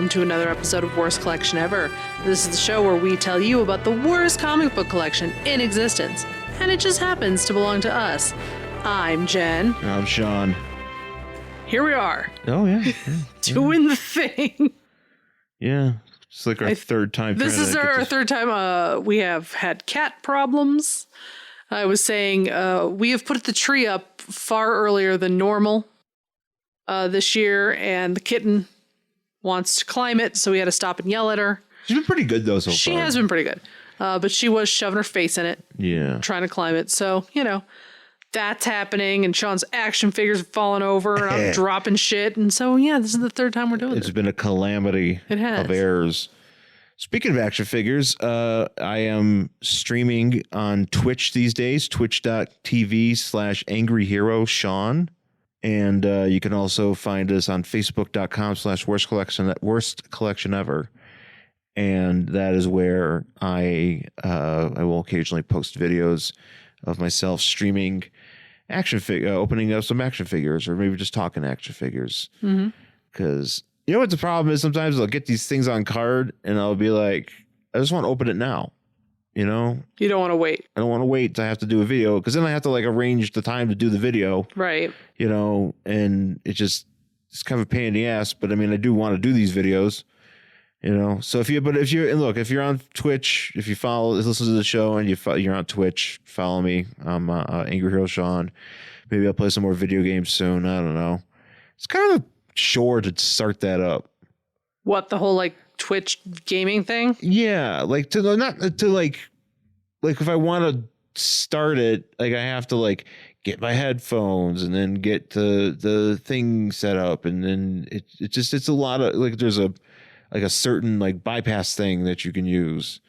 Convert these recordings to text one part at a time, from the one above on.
welcome to another episode of Worst Collection Ever. This is the show where we tell you about the worst comic book collection in existence, and it just happens to belong to us. I'm Jen. I'm Sean. Here we are. Oh, yeah. Doing the thing. Yeah. It's like our third time. This is our third time. We have had cat problems. I was saying we have put the tree up far earlier than normal this year, and the kitten wants to climb it, so we had to stop and yell at her. She's been pretty good, though, so far. She has been pretty good. But she was shoving her face in it. Yeah. Trying to climb it. So, you know, that's happening, and Sean's action figures have fallen over, and I'm dropping shit. And so, yeah, this is the third time we're doing this. It's been a calamity of errors. Speaking of action figures, I am streaming on Twitch these days, twitch.tv/Angry Hero Sean. And you can also find us on facebook.com/worst collection ever. And that is where I will occasionally post videos of myself streaming opening up some action figures, or maybe just talking action figures. Because you know what the problem is? Sometimes I'll get these things on card and I'll be like, I just want to open it now. You know? You don't want to wait. I don't want to wait to have to do a video, because then I have to like arrange the time to do the video. Right. You know, and it's kind of a pain in the ass, but I mean, I do want to do these videos, you know? So if you're on Twitch, if you listen to the show and you're on Twitch, follow me. I'm Angry Hero Sean. Maybe I'll play some more video games soon. I don't know. It's kind of a chore to start that up. What, the whole like Twitch gaming thing? Yeah, like if I want to start it, like I have to like get my headphones and then get the thing set up, and then it's a lot of like there's a certain like bypass thing that you can use.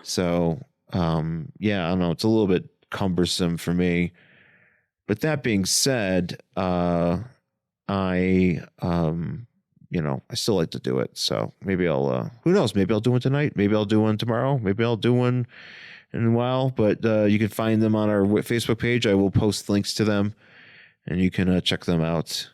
So yeah, I don't know, it's a little bit cumbersome for me. But that being said, I still like to do it. So maybe I'll, who knows? Maybe I'll do one tonight. Maybe I'll do one tomorrow. Maybe I'll do one in a while. But you can find them on our Facebook page. I will post links to them, and you can check them out.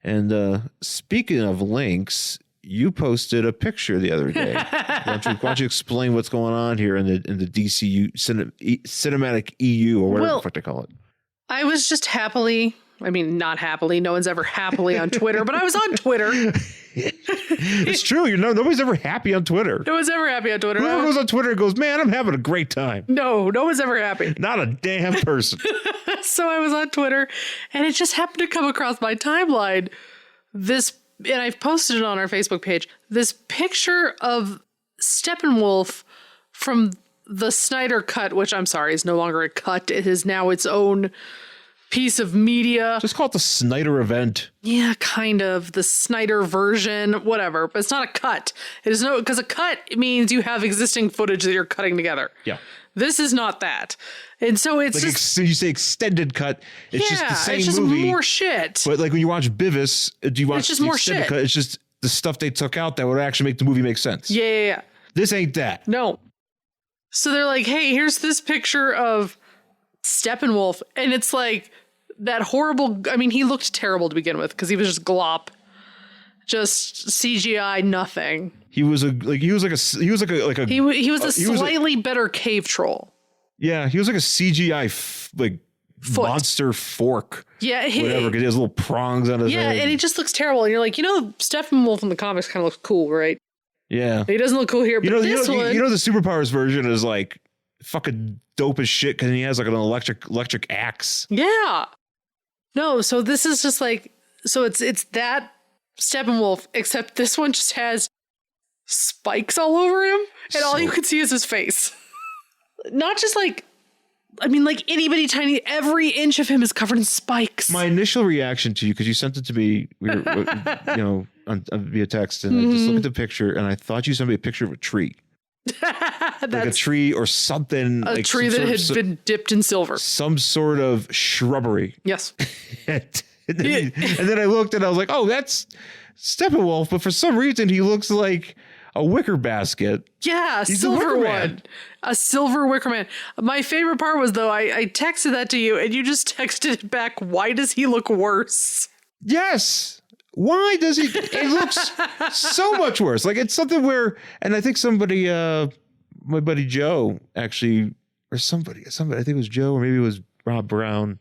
And speaking of links, you posted a picture the other day. Why don't you explain what's going on here in the DCU cinematic EU, or whatever the fuck they call it? I was just not happily. No one's ever happily on Twitter, but I was on Twitter. It's true. Nobody's ever happy on Twitter. No one's ever happy on Twitter. Whoever goes on Twitter and goes, man, I'm having a great time. No one's ever happy. Not a damn person. So I was on Twitter, and it just happened to come across my timeline. And I've posted it on our Facebook page. This picture of Steppenwolf from the Snyder Cut, which I'm sorry is no longer a cut. It is now its own piece of media. Just call it the Snyder event. Yeah, kind of. The Snyder version, whatever. But it's not a cut. Because a cut means you have existing footage that you're cutting together. Yeah. This is not that. And so it's like so you say extended cut. It's just the same movie. It's just more shit. But like when you watch Beavis, do you watch the more extended shit. cut? It's just the stuff they took out that would actually make the movie make sense. Yeah. This ain't that. No. So they're like, hey, here's this picture of Steppenwolf. And it's like that horrible. I mean, he looked terrible to begin with because he was just glop. Just CGI nothing. He was a slightly better cave troll. Yeah, he was like a CGI monster fork. Yeah, whatever. Because he has little prongs on his head. Yeah, and he just looks terrible. And you're like, Steppenwolf in the comics kind of looks cool, right? Yeah, he doesn't look cool here. But this one, the superpowers version is like fucking dope as shit because he has like an electric axe. Yeah. No, so this is just like it's that Steppenwolf, except this one just has spikes all over him, and all you can see is his face. Not just like itty bitty tiny. Every inch of him is covered in spikes. My initial reaction to you, because you sent it to me, we were, via text, and I just looked at the picture, and I thought you sent me a picture of a tree. Like a tree or something. A tree that had been dipped in silver. Some sort of shrubbery. Yes. and then I looked and I was like, oh, that's Steppenwolf. But for some reason, he looks like a wicker basket. Yeah, silver one. A silver wicker man. My favorite part was, though, I texted that to you and you just texted it back. Why does he look worse? Yes. Why does he? It looks so much worse. Like it's something where, and I think somebody, my buddy Joe actually, or somebody, I think it was Joe, or maybe it was Rob Brown.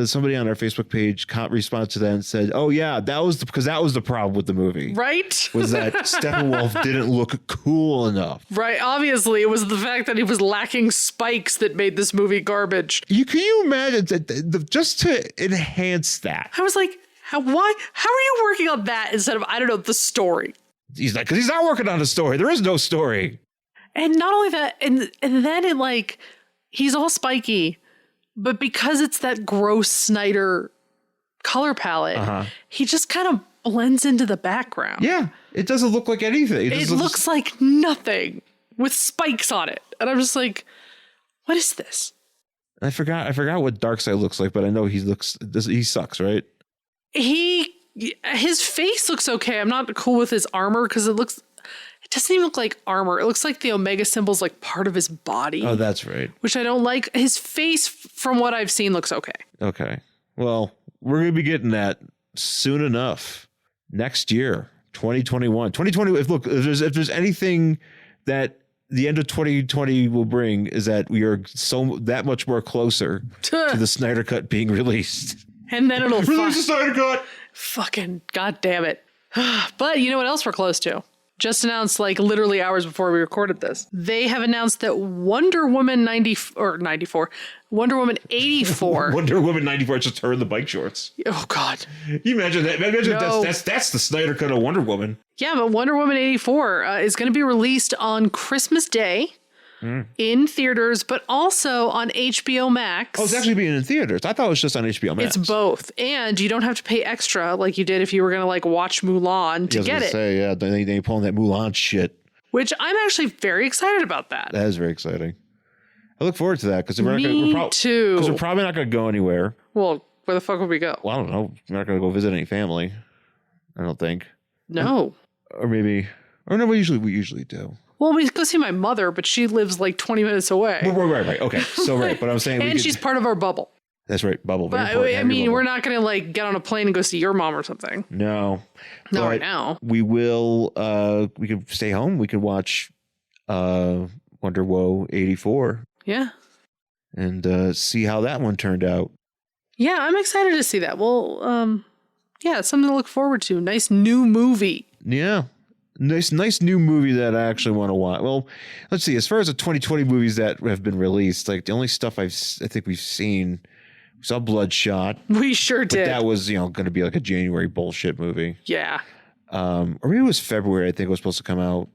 Somebody on our Facebook page responded to that and said, "Oh yeah, because that was the problem with the movie, right? Was that Steppenwolf didn't look cool enough, right? Obviously, it was the fact that he was lacking spikes that made this movie garbage. Can you imagine that just to enhance that? I was like, how are you working on that instead of, I don't know, the story? He's like, because he's not working on a story. There is no story. And not only that, and then it like he's all spiky. But because it's that gross Snyder color palette, he just kind of blends into the background. Yeah, it doesn't look like anything. It looks like nothing with spikes on it. And I'm just like, what is this? I forgot what Darkseid looks like, but I know he sucks, right? His face looks okay. I'm not cool with his armor because it doesn't even look like armor. It looks like the Omega symbol's like part of his body. Oh, that's right. Which I don't like. His face, from what I've seen, looks okay. Okay. Well, we're going to be getting that soon enough. Next year, 2021. 2020, if there's anything that the end of 2020 will bring, is that we are that much more closer to the Snyder Cut being released. And then it'll release the Snyder Cut. Fucking goddamn it. But you know what else we're close to? Just announced like literally hours before we recorded this. They have announced that Wonder Woman 94, Wonder Woman 84. Wonder Woman 94, just her in the bike shorts. Oh God. You imagine that? That's the Snyder Cut of Wonder Woman. Yeah, but Wonder Woman 84 is going to be released on Christmas Day in theaters, but also on HBO Max. Oh, it's actually being in theaters. I thought it was just on HBO Max. It's both. And you don't have to pay extra like you did if you were going to like watch Mulan to get it. Yeah, they pulling that Mulan shit. Which I'm actually very excited about that. That is very exciting. I look forward to that because we're probably not going to go anywhere. Well, where the fuck would we go? Well, I don't know. We're not going to go visit any family. I don't think. No. Or maybe. Or no, we usually do. Well, we go see my mother, but she lives like 20 minutes away. Right. Okay. So, right. But I'm saying and she's part of our bubble. That's right. Bubble. But I mean, we're not going to like get on a plane and go see your mom or something. No. Not right now. We will. We could stay home. We could watch Wonder Woman 84. Yeah. And see how that one turned out. Yeah, I'm excited to see that. Well, yeah, it's something to look forward to. Nice new movie. Yeah. Nice new movie that I actually want to watch. Well, let's see. As far as the 2020 movies that have been released, like the only stuff I think we've seen, we saw Bloodshot. We sure did. That was, going to be like a January bullshit movie. Yeah. Or maybe it was February. I think it was supposed to come out.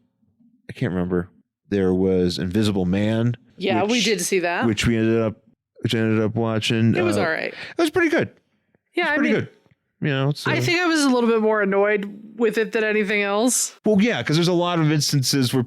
I can't remember. There was Invisible Man. Yeah, we did see that. Which I ended up watching. It was all right. It was pretty good. Yeah, pretty good. I think I was a little bit more annoyed with it than anything else. Well, yeah, because there's a lot of instances where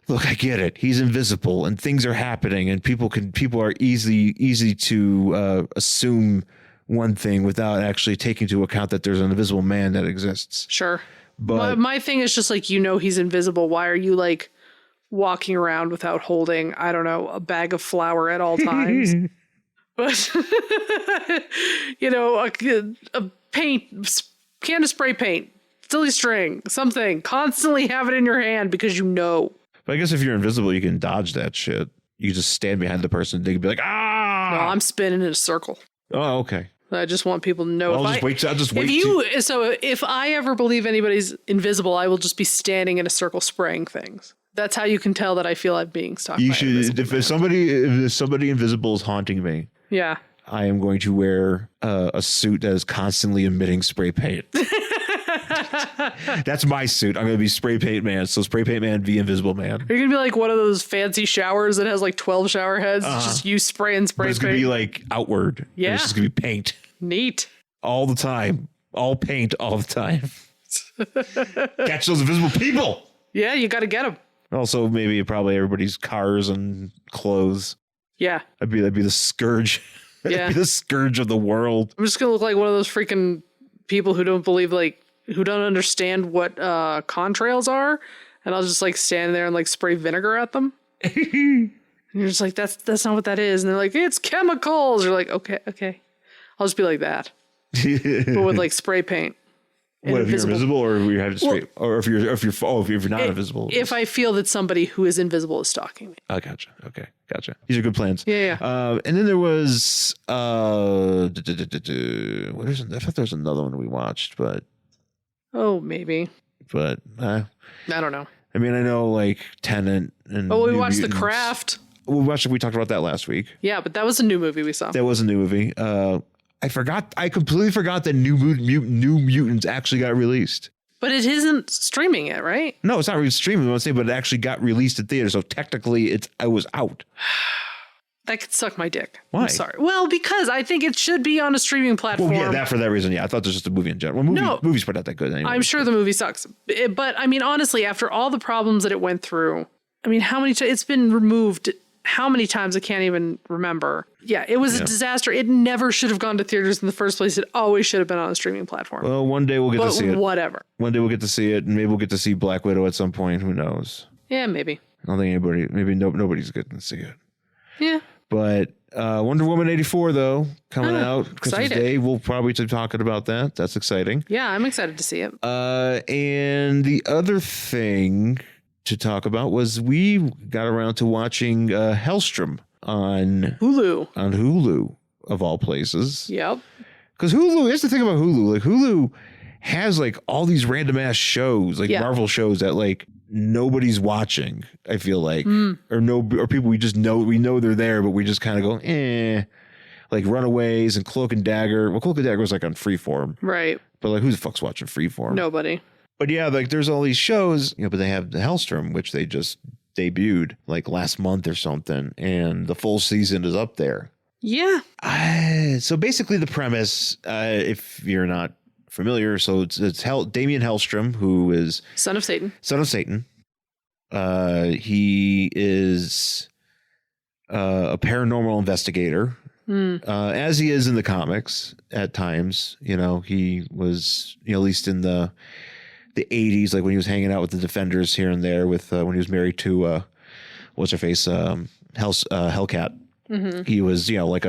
look, I get it. He's invisible and things are happening and people are easy to assume one thing without actually taking into account that there's an invisible man that exists. Sure. But my thing is just like, he's invisible. Why are you like walking around without holding, I don't know, a bag of flour at all times? But, a can of spray paint, silly string, something, constantly have it in your hand because But I guess if you're invisible, you can dodge that shit. You just stand behind the person and they can be like, ah! No, I'm spinning in a circle. Oh, okay. I just want people to know. I'll just wait. So if I ever believe anybody's invisible, I will just be standing in a circle spraying things. That's how you can tell that I feel I'm being stalked. You should. If somebody invisible is haunting me. Yeah. I am going to wear a suit that is constantly emitting spray paint. That's my suit. I'm going to be spray paint man. So spray paint man, be invisible man. You're going to be like one of those fancy showers that has like 12 shower heads. It's just you spraying spray paint. It's going to be like outward. Yeah. It's just going to be paint. Neat. All the time. All paint all the time. Catch those invisible people. Yeah, you got to get them. Also, maybe probably everybody's cars and clothes. Yeah. That'd be the scourge. Yeah. Be the scourge of the world. I'm just gonna look like one of those freaking people who don't understand what contrails are, and I'll just like stand there and like spray vinegar at them. And you're just like, that's not what that is. And they're like, it's chemicals. You're like, okay. I'll just be like that, but with like spray paint. What if you're invisible, or you have to straight, or if you're not invisible? If I feel that somebody who is invisible is stalking me. I gotcha. Okay, gotcha. These are good plans. Yeah. And then there was what is it? I thought there was another one we watched, but maybe. But I don't know. I mean, I know like Tenet and. We watched Mutants. The Craft. We talked about that last week. Yeah, but that was a new movie we saw. That was a new movie. I completely forgot that New Mutants actually got released. But it isn't streaming yet, right? No, it's not really streaming, I would say, but it actually got released in theaters. So technically, I was out. That could suck my dick. Why? I'm sorry. Well, because I think it should be on a streaming platform. Well, yeah, for that reason, yeah. I thought it was just a movie in general. Movies probably not that good anyway. I'm sure the movie sucks. But, I mean, honestly, after all the problems that it went through, I mean, how many times it's been removed? How many times I can't even remember. Yeah, it was a disaster. It never should have gone to theaters in the first place. It always should have been on a streaming platform. Well, one day we'll get to see it. Whatever. One day we'll get to see it, and maybe we'll get to see Black Widow at some point. Who knows? Yeah, maybe. I don't think nobody's getting to see it. Yeah. But Wonder Woman 84, though, coming out Christmas Day. We'll probably be talking about that. That's exciting. Yeah, I'm excited to see it. And the other thing to talk about was we got around to watching Hellstorm on Hulu of all places. Yep. Because Hulu, here's the thing about Hulu. Like Hulu has like all these random ass shows, like Marvel shows that like nobody's watching. I feel like, or people we know they're there, but we just kind of go, like Runaways and Cloak and Dagger. Well, Cloak and Dagger was like on Freeform, right? But like, who the fuck's watching Freeform? Nobody. But yeah, like there's all these shows, but they have the Hellstorm, which they just debuted like last month or something, and the full season is up there. Yeah. So basically the premise, if you're not familiar, so it's Damien Hellstrom, who is son of Satan. He is a paranormal investigator, as he is in the comics at times. He was, at least in the 80s, like when he was hanging out with the Defenders here and there with when he was married to what's her face, Hellcat. Mm-hmm. He was, lived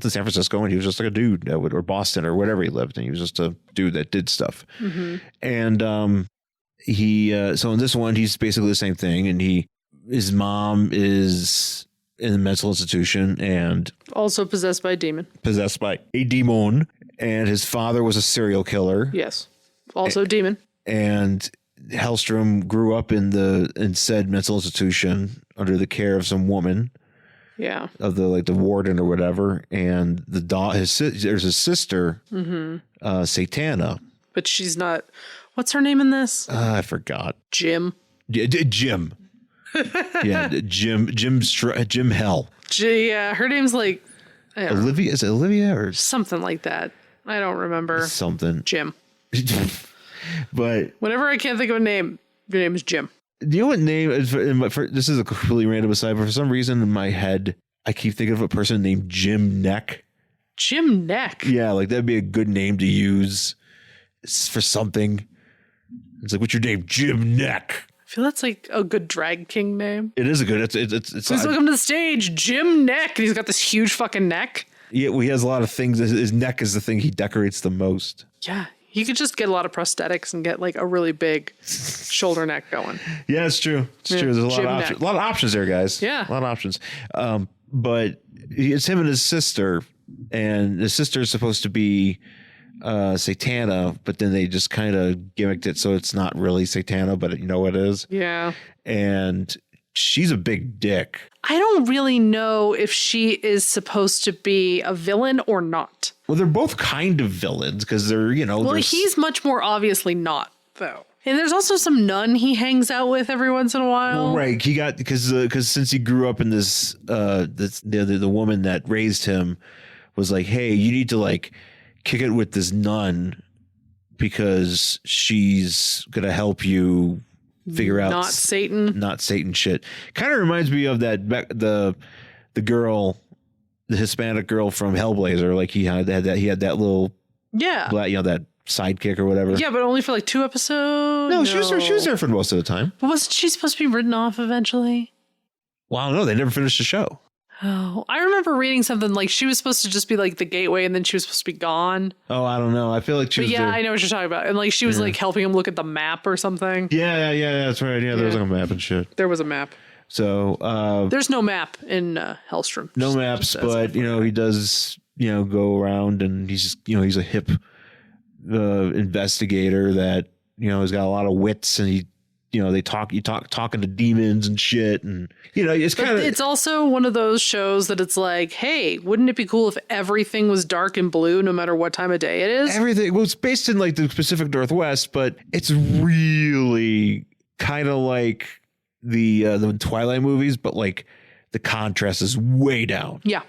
in San Francisco, and he was just like a dude that or Boston or wherever he lived, and he was just a dude that did stuff. Mm-hmm. And so in this one, he's basically the same thing, and his mom is in a mental institution and also possessed by a demon. And his father was a serial killer. Yes, also a demon. And Hellstrom grew up in said mental institution under the care of some woman. Yeah. Of the warden or whatever. And there's his sister, Satana. But she's not. What's her name in this? I forgot. Jim. Jim. Yeah, Jim Hell. Yeah, her name's like Olivia. Is it Olivia or something like that? I don't remember. Something. Jim. But whenever I can't think of a name, your name is Jim. Do you know what name? This is a completely random aside, but for some reason in my head, I keep thinking of a person named Jim Neck. Jim Neck? Yeah, like that'd be a good name to use for something. It's like, what's your name? Jim Neck. I feel that's like a good drag king name. It is a good. It's. Please welcome to the stage, Jim Neck. And he's got this huge fucking neck. Yeah, well, he has a lot of things. His neck is the thing he decorates the most. Yeah. You could just get a lot of prosthetics and get like a really big shoulder neck going. Yeah, it's true. It's true. There's a lot of options. A lot of options there, guys. Yeah. A lot of options. But it's him and his sister, and his sister is supposed to be Satana, but then they just kind of gimmicked it so it's not really Satana, but it is. Yeah. And she's a big dick. I don't really know if she is supposed to be a villain or not. Well, they're both kind of villains because they're, Well, he's much more obviously not, though. And there's also some nun he hangs out with every once in a while. Well, right. He got because since he grew up in this the woman that raised him was like, hey, you need to like kick it with this nun because she's gonna help you figure out not Satan shit. Kind of reminds me of that the girl, the Hispanic girl from Hellblazer. Like he had that little that sidekick or whatever. Yeah, but only for like 2 episodes. No, she was there for most of the time. But wasn't she supposed to be written off eventually? Well, I don't know. They never finished the show. Oh, I remember reading something like she was supposed to just be like the gateway and then she was supposed to be gone. Oh, I don't know. I feel like she was Yeah, there. I know what you're talking about. And like she was like helping him look at the map or something. Yeah, that's right. Yeah, there was like a map and shit. There was a map. So there's no map in Hellstorm. No maps, but he does go around and he's he's a hip investigator that has got a lot of wits, and he talking to demons and shit, and it's kind of, it's also one of those shows that it's like, hey, wouldn't it be cool if everything was dark and blue no matter what time of day it is? Everything. Well, it's based in like the Pacific Northwest, but it's really kind of like the Twilight movies, but like the contrast is way down. Yeah.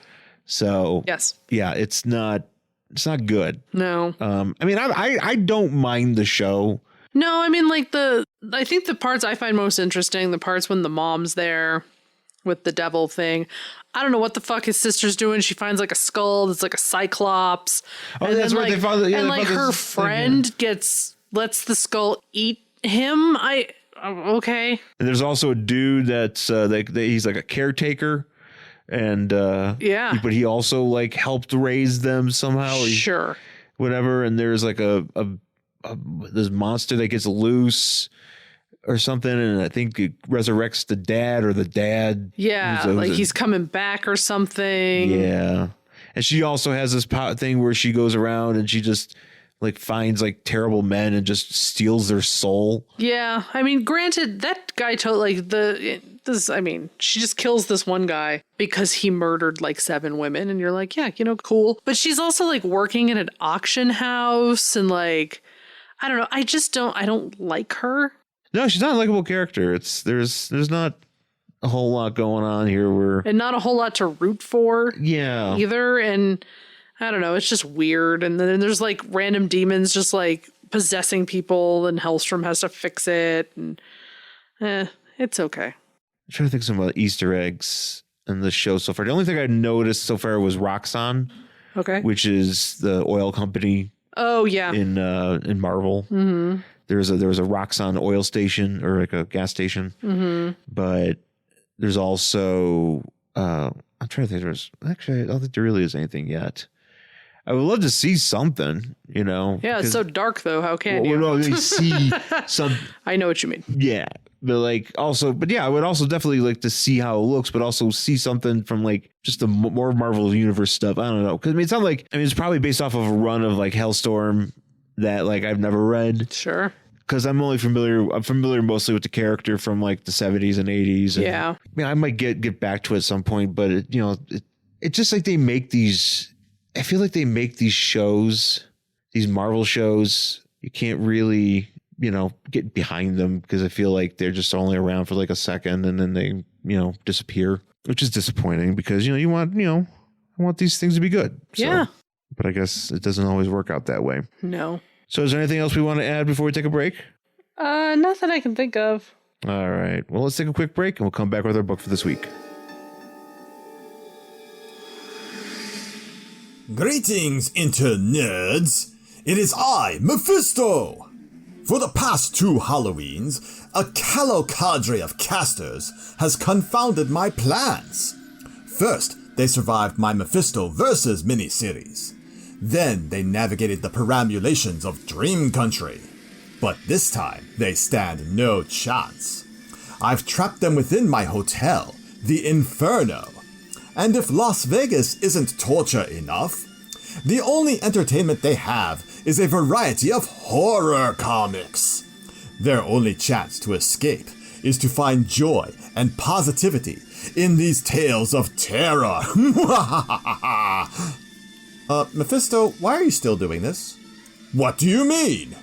So yes. Yeah, it's not good. No. I mean, I don't mind the show. No, I mean, like I think the parts I find most interesting, the parts when the mom's there with the devil thing. I don't know what the fuck his sister's doing. She finds like a skull that's like a cyclops. Oh, and that's then, right. Like, they found it. Yeah, and like her friend lets the skull eat him. Okay. And there's also a dude that's he's like a caretaker, and yeah, but he also like helped raise them somehow. Sure. Whatever. And there's like this monster that gets loose or something, and I think it resurrects the dad, or the dad. Yeah, like he's coming back or something. Yeah. And she also has this thing where she goes around and she just like finds like terrible men and just steals their soul. Yeah, I mean, granted, that guy she just kills this one guy because he murdered like 7 women, and you're like, yeah, cool. But she's also like working in an auction house, and like, I don't know, I don't like her. No, she's not a likable character. There's not a whole lot going on here and not a whole lot to root for. Yeah. Either, and I don't know, it's just weird. And then there's like random demons just like possessing people, and Hellstorm has to fix it, and it's okay. I'm trying to think of some Easter eggs in the show so far. The only thing I noticed so far was Roxxon. Okay. Which is the oil company. Oh yeah. In Marvel. Mm-hmm. There was a Roxxon oil station, or like a gas station. Mm-hmm. But there's also I'm trying to think. I don't think there really is anything yet. I would love to see something, Yeah, it's so dark though. How can you? No, they see some. I know what you mean. Yeah, but yeah, I would also definitely like to see how it looks, but also see something from like just the more Marvel Universe stuff. I don't know, because it's not like, it's probably based off of a run of like Hellstorm that like I've never read. Sure. Because I'm familiar mostly with the character from like the 70s and 80s. And, yeah. I might get back to it at some point, but it's just like they make these. I feel like they make these shows, these Marvel shows. You can't really, get behind them, because I feel like they're just only around for like a second and then they, disappear, which is disappointing, because, I want these things to be good. So, yeah. But I guess it doesn't always work out that way. No. So is there anything else we want to add before we take a break? Nothing I can think of. All right. Well, let's take a quick break and we'll come back with our book for this week. Greetings, internerds! It is I, Mephisto! For the past 2 Halloweens, a callow cadre of casters has confounded my plans. First, they survived my Mephisto vs. miniseries. Then they navigated the perambulations of Dream Country. But this time, they stand no chance. I've trapped them within my hotel, the Inferno. And if Las Vegas isn't torture enough, the only entertainment they have is a variety of horror comics. Their only chance to escape is to find joy and positivity in these tales of terror. Mephisto, why are you still doing this? What do you mean?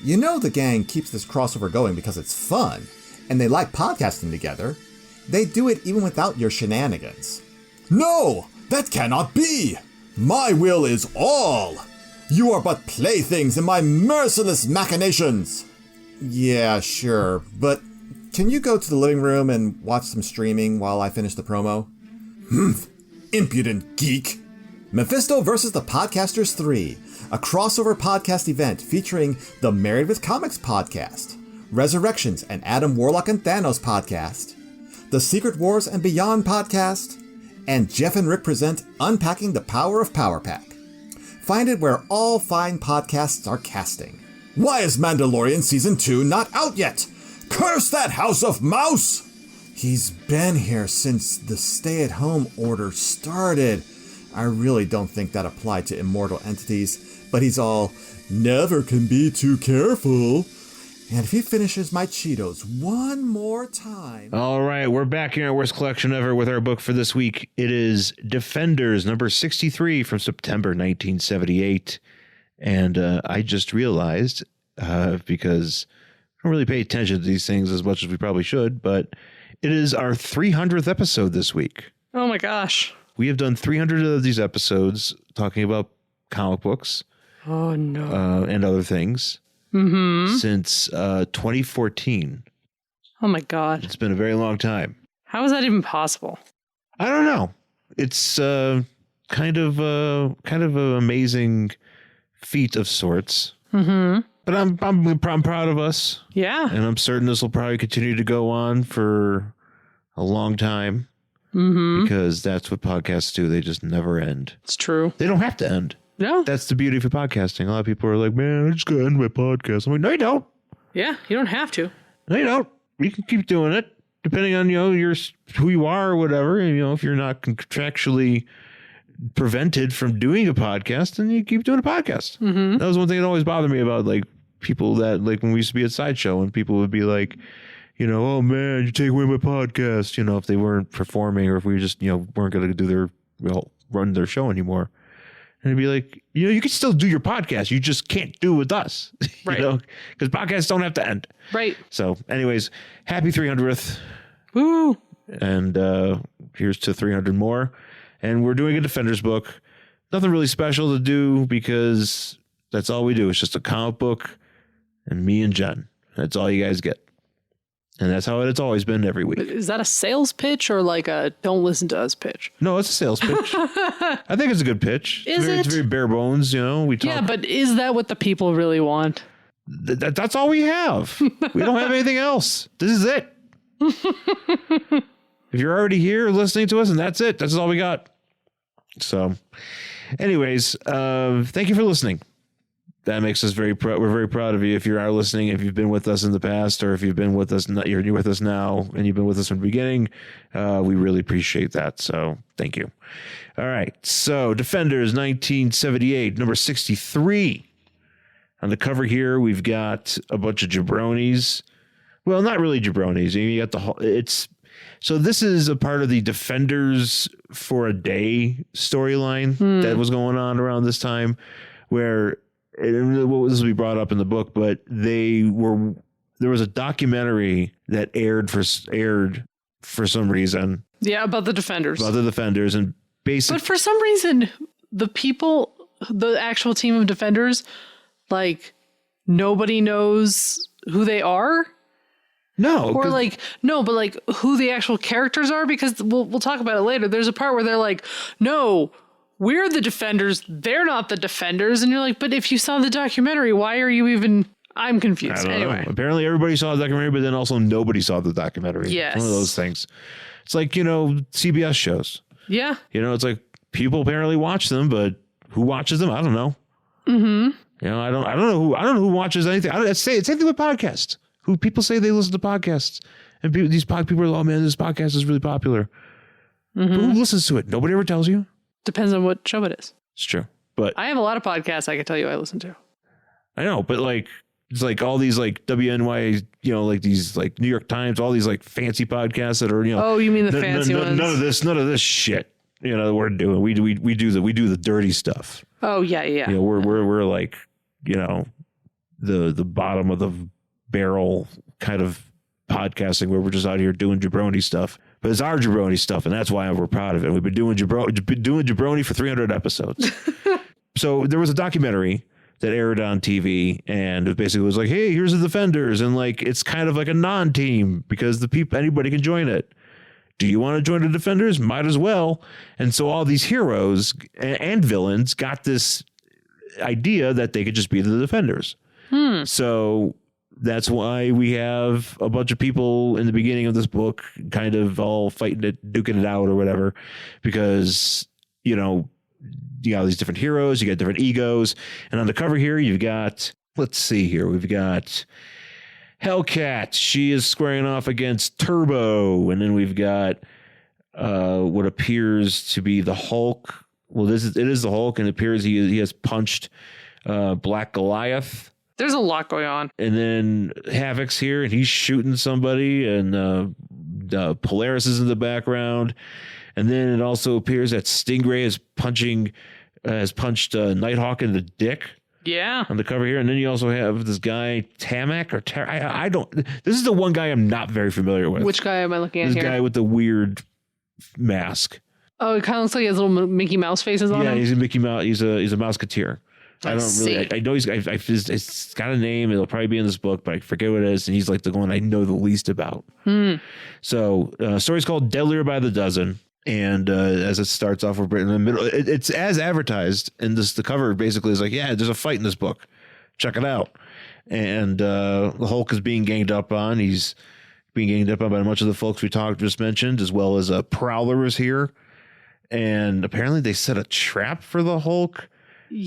You know the gang keeps this crossover going because it's fun, and they like podcasting together. They do it even without your shenanigans. No, that cannot be! My will is all! You are but playthings in my merciless machinations! Yeah, sure, but can you go to the living room and watch some streaming while I finish the promo? Impudent geek! Mephisto vs. the Podcasters 3, a crossover podcast event featuring the Married with Comics podcast, Resurrections and Adam Warlock and Thanos podcast, the Secret Wars and Beyond podcast, and Jeff and Rick present Unpacking the Power of Power Pack. Find it where all fine podcasts are casting. Why is Mandalorian Season 2 not out yet? Curse that House of Mouse! He's been here since the stay-at-home order started. I really don't think that applied to immortal entities, but he's all, never can be too careful. And if he finishes my Cheetos one more time... All right, we're back here in our worst collection ever with our book for this week. It is Defenders, number 63 from September 1978. And I just realized, because I don't really pay attention to these things as much as we probably should, but it is our 300th episode this week. Oh my gosh. We have done 300 of these episodes talking about comic books. Oh no. And other things. Since 2014. Oh my God. It's been a very long time. How is that even possible? I don't know. It's kind of an amazing feat of sorts. But I'm proud of us. Yeah. And I'm certain this will probably continue to go on for a long time. Because that's what podcasts do. They just never end. It's true. They don't have to end. No. That's the beauty of podcasting. A lot of people are like, man, I just got to end my podcast. I'm like, no, you don't. Yeah, you don't have to. No, you don't. You can keep doing it depending on, who you are or whatever. And, if you're not contractually prevented from doing a podcast, then you keep doing a podcast. That was one thing that always bothered me about like people that like when we used to be at Sideshow and people would be like, oh man, you take away my podcast, if they weren't performing or if we just, weren't going to do their, run their show anymore. And it'd be like, you can still do your podcast. You just can't do it with us, right? Because podcasts don't have to end. Right. So anyways, happy 300th. Woo. And here's to 300 more. And we're doing a Defenders book. Nothing really special to do because that's all we do. It's just a comic book and me and Jen. That's all you guys get. And that's how it's always been every week. Is that a sales pitch or like a don't listen to us pitch? No, it's a sales pitch. I think it's a good pitch. It's very bare bones, We talk. Yeah, but is that what the people really want? That's all we have. We don't have anything else. This is it. If you're already here listening to us, and that's it. That's all we got. So, anyways, thank you for listening. That makes us very proud. We're very proud of you. If you are listening, if you've been with us in the past, or if you've been with us, you're with us now, and you've been with us from the beginning, we really appreciate that. So thank you. All right. So Defenders 1978, number 63. On the cover here, we've got a bunch of jabronis. Well, not really jabronis. You got the whole. So this is a part of the Defenders for a Day storyline that was going on around this time, where. This will be brought up in the book, but there was a documentary that aired for some reason. Yeah, about the Defenders. And basically, but for some reason, the actual team of Defenders, like nobody knows who they are. No, or but like who the actual characters are, because we'll talk about it later. There's a part where they're like, no. We're the Defenders. They're not the Defenders. And you're like, but if you saw the documentary, why are you even... I'm confused. Anyway. Apparently everybody saw the documentary, but then also nobody saw the documentary. Yes. One of those things. It's like, CBS shows. Yeah. It's like people apparently watch them, but who watches them? I don't know. I don't know who watches anything. It's the same thing with podcasts. Who people say they listen to podcasts. And these people are like, oh man, this podcast is really popular. But who listens to it? Nobody ever tells you. Depends on what show it is. It's true. But I have a lot of podcasts I can tell you I listen to. I know, but it's like all these like WNY, like these like New York Times, all these like fancy podcasts that are, Oh, you mean the fancy ones? None of this shit, that we're doing. We do the dirty stuff. Oh yeah. We're like, the bottom of the barrel kind of podcasting where we're just out here doing jabroni stuff. But it's our jabroni stuff, and that's why we're proud of it. We've been doing jabroni for 300 episodes. So there was a documentary that aired on TV, and it basically was like, hey, here's the Defenders, and like it's kind of like a non-team because anybody can join it. Do you want to join the Defenders? Might as well. And so all these heroes and villains got this idea that they could just be the Defenders. So That's why we have a bunch of people in the beginning of this book kind of all fighting it, duking it out or whatever, because, you got these different heroes, you got different egos. And on the cover here, you've got, let's see here, we've got Hellcat. She is squaring off against Turbo. And then we've got what appears to be the Hulk. Well, it is the Hulk, and it appears he has punched Black Goliath. There's a lot going on. And then Havoc's here, and he's shooting somebody, and Polaris is in the background. And then it also appears that Stingray has punched Nighthawk in the dick. Yeah. On the cover here. And then you also have this guy, Tamak, or I don't. This is the one guy I'm not very familiar with. Which guy am I looking at here? This guy with the weird mask. Oh, it kind of looks like he has little Mickey Mouse faces on him. Yeah, he's a Mickey Mouse. He's a Mouseketeer. I know it's got a name. It'll probably be in this book, but I forget what it is. And he's like the one I know the least about. So, story's called Deadlier by the Dozen. And as it starts off, we're in the middle. It's as advertised, and the cover basically is like, yeah, there's a fight in this book. Check it out. And the Hulk is being ganged up on. He's being ganged up on by much of the folks we just mentioned, as well as a Prowler is here. And apparently they set a trap for the Hulk.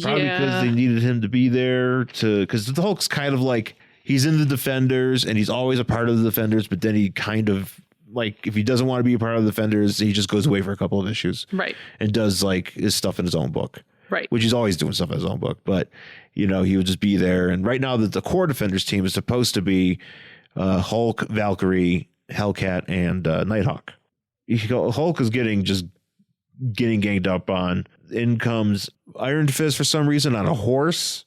Probably because they needed him to be there because the Hulk's kind of like, he's in the Defenders and he's always a part of the Defenders, but then he kind of, like, if he doesn't want to be a part of the Defenders, he just goes away for a couple of issues. Right. And does like his stuff in his own book. Right. Which he's always doing stuff in his own book. But, he would just be there. And right now the core Defenders team is supposed to be Hulk, Valkyrie, Hellcat, and Nighthawk. Hulk is getting ganged up on. In comes Iron Fist for some reason on a horse,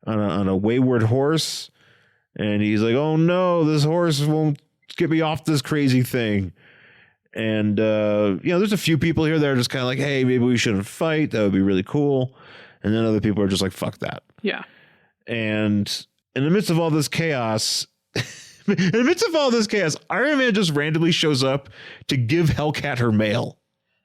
on a wayward horse. And he's like, oh no, this horse won't get me off this crazy thing. And, there's a few people here that are just kind of like, hey, maybe we shouldn't fight. That would be really cool. And then other people are just like, fuck that. Yeah. And in the midst of all this chaos, Iron Man just randomly shows up to give Hellcat her mail.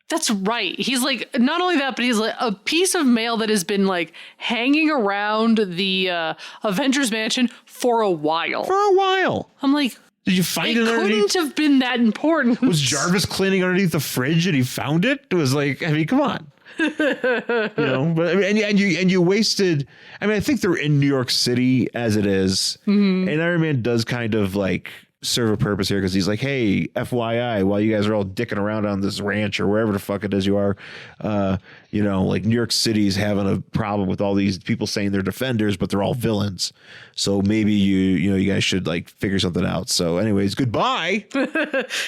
That's right. He's like, not only that, but he's like a piece of mail that has been like hanging around the Avengers Mansion for a while. I'm like, did you find it? It couldn't have been that important. Was Jarvis cleaning underneath the fridge and he found it? It was like, I mean, come on. But and you wasted. I mean, I think they're in New York City as it is, and Iron Man does kind of like serve a purpose here because he's like, hey, FYI, while you guys are all dicking around on this ranch or wherever the fuck it is you are, like New York City's having a problem with all these people saying they're Defenders, but they're all villains. So maybe you guys should like figure something out. So anyways, goodbye.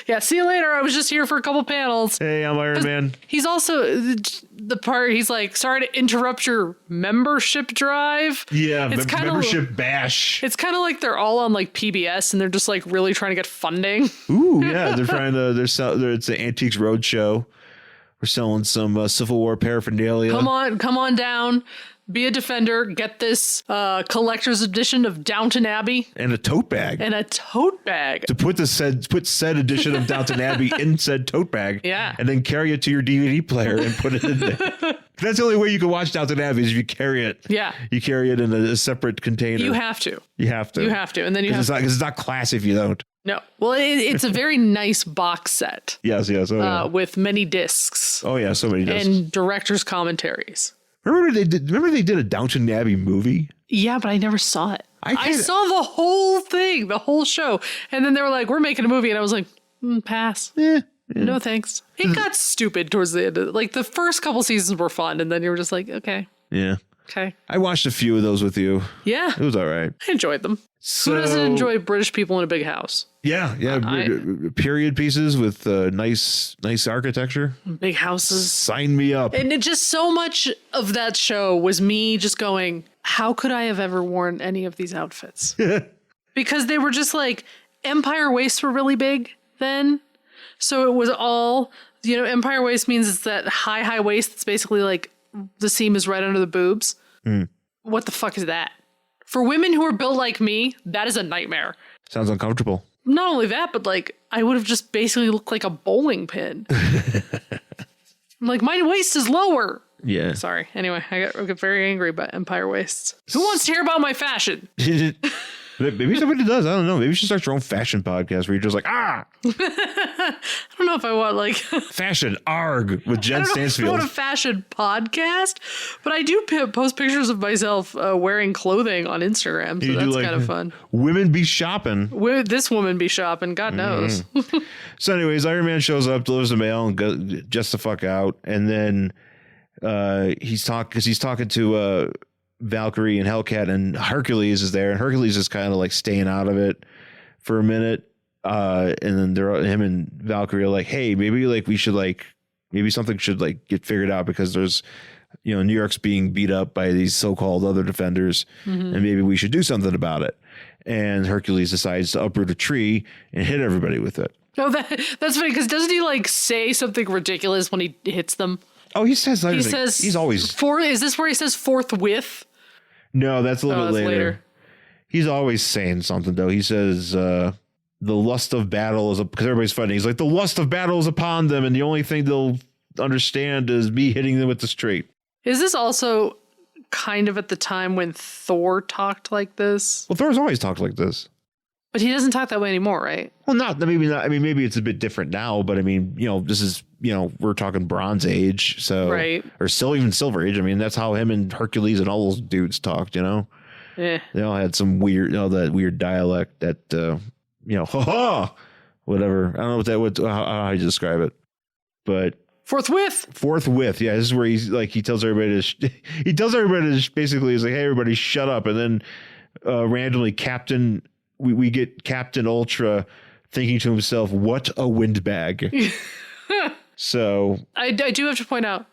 Yeah, see you later. I was just here for a couple panels. Hey, I'm Iron Man. He's also the part, he's like, sorry to interrupt your membership drive. Yeah, it's membership bash. It's kind of like they're all on like PBS and they're just like really trying to get funding. Ooh, yeah, they're trying to, it's an Antiques Roadshow. We're selling some Civil War paraphernalia. Come on down. Be a Defender. Get this collector's edition of Downton Abbey. And a tote bag. To put said edition of Downton Abbey in said tote bag. Yeah. And then carry it to your DVD player and put it in there. That's the only way you can watch Downton Abbey is if you carry it. Yeah. You carry it in a separate container. You have to. And then because it's not classy if you don't. No. Well, it's a very nice box set. Yes. Oh, yeah. With many discs. Oh, yeah. So many discs. And director's commentaries. Remember they did a Downton Abbey movie? Yeah, but I never saw it. I saw the whole thing, the whole show. And then they were like, we're making a movie. And I was like, pass. Yeah. No, thanks. It got stupid towards the end. Like the first couple seasons were fun. And then you were just like, okay. Yeah. Okay. I watched a few of those with you. Yeah. It was all right. I enjoyed them. Who doesn't enjoy British people in a big house? Yeah. Period pieces with nice architecture. Big houses. Sign me up. And it just so much of that show was me just going, how could I have ever worn any of these outfits? Because they were just like, Empire waists were really big then. So it was all, Empire waist means it's that high waist. It's basically like the seam is right under the boobs. What the fuck is that? For women who are built like me, that is a nightmare. Sounds uncomfortable. Not only that, but like I would have just basically looked like a bowling pin. I'm like, my waist is lower. Yeah. Sorry. Anyway, I get very angry about Empire waists. Who wants to hear about my fashion? Maybe somebody does. I don't know. Maybe you should start your own fashion podcast where you're just like, I don't know if I want like fashion arg with Jen I Stansfield. want a fashion podcast, but I do post pictures of myself wearing clothing on Instagram, so that's kind of fun. Women be shopping. This woman be shopping, God knows. So anyways, Iron Man shows up, delivers the mail, and goes just the fuck out. And then he's talking to Valkyrie and Hellcat, and Hercules is there, and Hercules is kind of like staying out of it for a minute. And then him and Valkyrie are like, hey, maybe like we should like, maybe something should like get figured out because there's, New York's being beat up by these so-called other defenders, and maybe we should do something about it. And Hercules decides to uproot a tree and hit everybody with it. Oh, that's funny, because doesn't he like say something ridiculous when he hits them? Oh, he says he's always is this where he says forthwith? No, that's a little bit later. Later. He's always saying something though. He says the lust of battle is because everybody's fighting. He's like, the lust of battle is upon them, and the only thing they'll understand is me hitting them with the straight. Is this also kind of at the time when Thor talked like this? Well, Thor's always talked like this. But he doesn't talk that way anymore, right? Well, maybe not. I mean, maybe it's a bit different now, but I mean, this is, we're talking Bronze Age, so right. Or still even Silver Age. I mean, that's how him and Hercules and all those dudes talked, They all had some weird, that weird dialect that, whatever. I don't know how you describe it, but forthwith. Yeah. This is where he's like, he tells everybody to basically he's like, hey, everybody shut up. And then randomly we get Captain Ultra thinking to himself, what a windbag. So I do have to point out,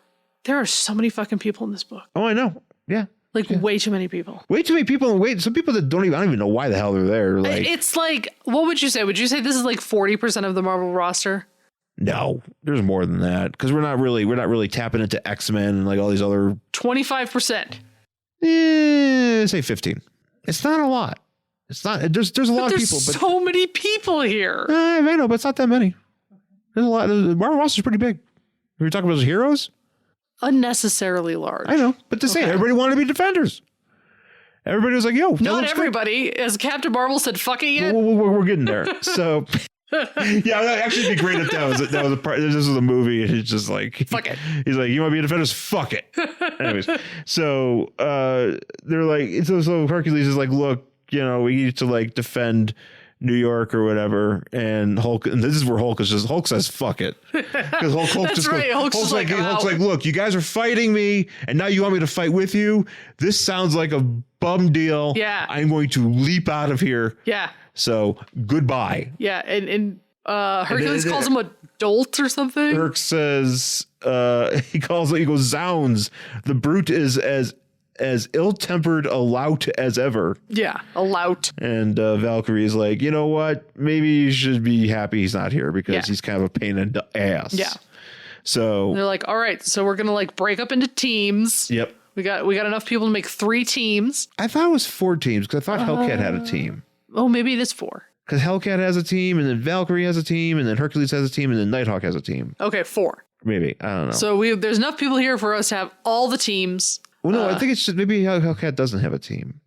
there are so many fucking people in this book. Oh, I know. Yeah. Way too many people. Way too many people. And some people that I don't even know why the hell they're there. Like, it's like, what would you say? Would you say this is like 40% of the Marvel roster? No, there's more than that. Because we're not really tapping into X-Men and like all these other 25%. Say 15. It's not a lot. It's not. There's a lot of people. But so many people here. I know, but it's not that many. There's a lot. The Marvel roster is pretty big. We're talking about those heroes. Unnecessarily large. I know, but to say everybody wanted to be defenders. Everybody was like, "Yo, not everybody." Good. As Captain Marvel said, "Fuck it yet." We're getting there. So, yeah, that actually be great if that was a part. This was a movie, and it's just like, "Fuck it." He's like, "You want to be defenders? Fuck it." Anyways, so they're like, so Hercules is like, "Look, we need to like defend New York or whatever," and Hulk, and this is where Hulk says fuck it, because Hulk just right. goes, Hulk's like, look, you guys are fighting me and now you want me to fight with you. This sounds like a bum deal. Yeah, I'm going to leap out of here. Yeah, so goodbye. Yeah, and Hercules calls him a dolt or something. Herc says he goes, zounds, the brute is as ill-tempered a lout as ever. Yeah, a lout. And Valkyrie is like, you know what? Maybe you should be happy he's not here because he's kind of a pain in the ass. Yeah. So they're like, all right, so we're gonna like break up into teams. Yep. We got enough people to make 3 teams. I thought it was 4 teams because I thought Hellcat had a team. Oh, maybe it is 4. Because Hellcat has a team, and then Valkyrie has a team, and then Hercules has a team, and then Nighthawk has a team. Okay, 4. Maybe. I don't know. So there's enough people here for us to have all the teams. Well, no, I think it's just maybe Hellcat doesn't have a team.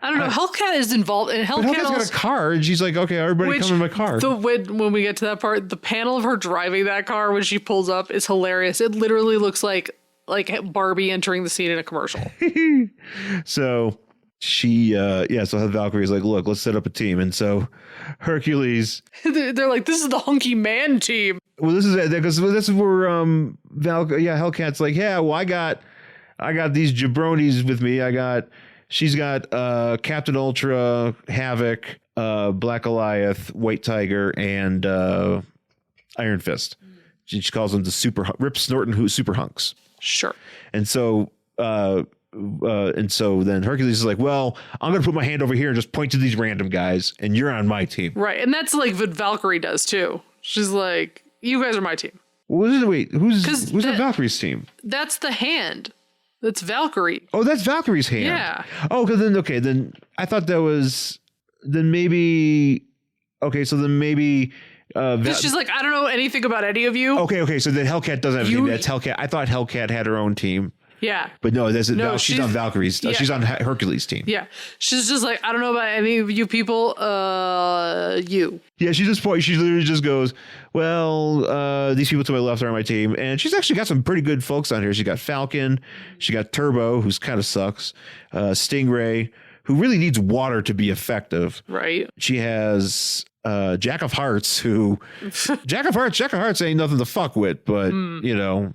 I don't know. Hellcat is involved, and Hellcat's got a car, and she's like, "Okay, everybody come in my car." When we get to that part, the panel of her driving that car when she pulls up is hilarious. It literally looks like Barbie entering the scene in a commercial. So she, so Valkyrie's like, "Look, let's set up a team," and so Hercules, they're like, "This is the hunky man team." Well, this is because this is where Hellcat's like, "Yeah, well, I got these jabronis with me. She's got Captain Ultra, Havoc, Black Goliath, White Tiger, and Iron Fist." She calls them the Rip Snorton Super Hunks. Sure. And so then Hercules is like, "Well, I'm going to put my hand over here and just point to these random guys, and you're on my team." Right, and that's like what Valkyrie does too. She's like, "You guys are my team." Wait, who's that Valkyrie's team? That's the hand. That's Valkyrie. Oh, that's Valkyrie's hand. Yeah. Oh, then I thought that was maybe. Okay, so then maybe. She's like, I don't know anything about any of you. Okay. So then Hellcat doesn't have a team. That's Hellcat. I thought Hellcat had her own team. Yeah. But no, No, she's on Valkyrie's. yeah. She's on Hercules' team. Yeah. She's just like, I don't know about any of you people. You. Yeah, she literally just goes, well, these people to my left are on my team. And she's actually got some pretty good folks on here. She got Falcon. She got Turbo, who's kind of sucks. Stingray, who really needs water to be effective. Right. She has Jack of Hearts, who Jack of Hearts ain't nothing to fuck with, but you know,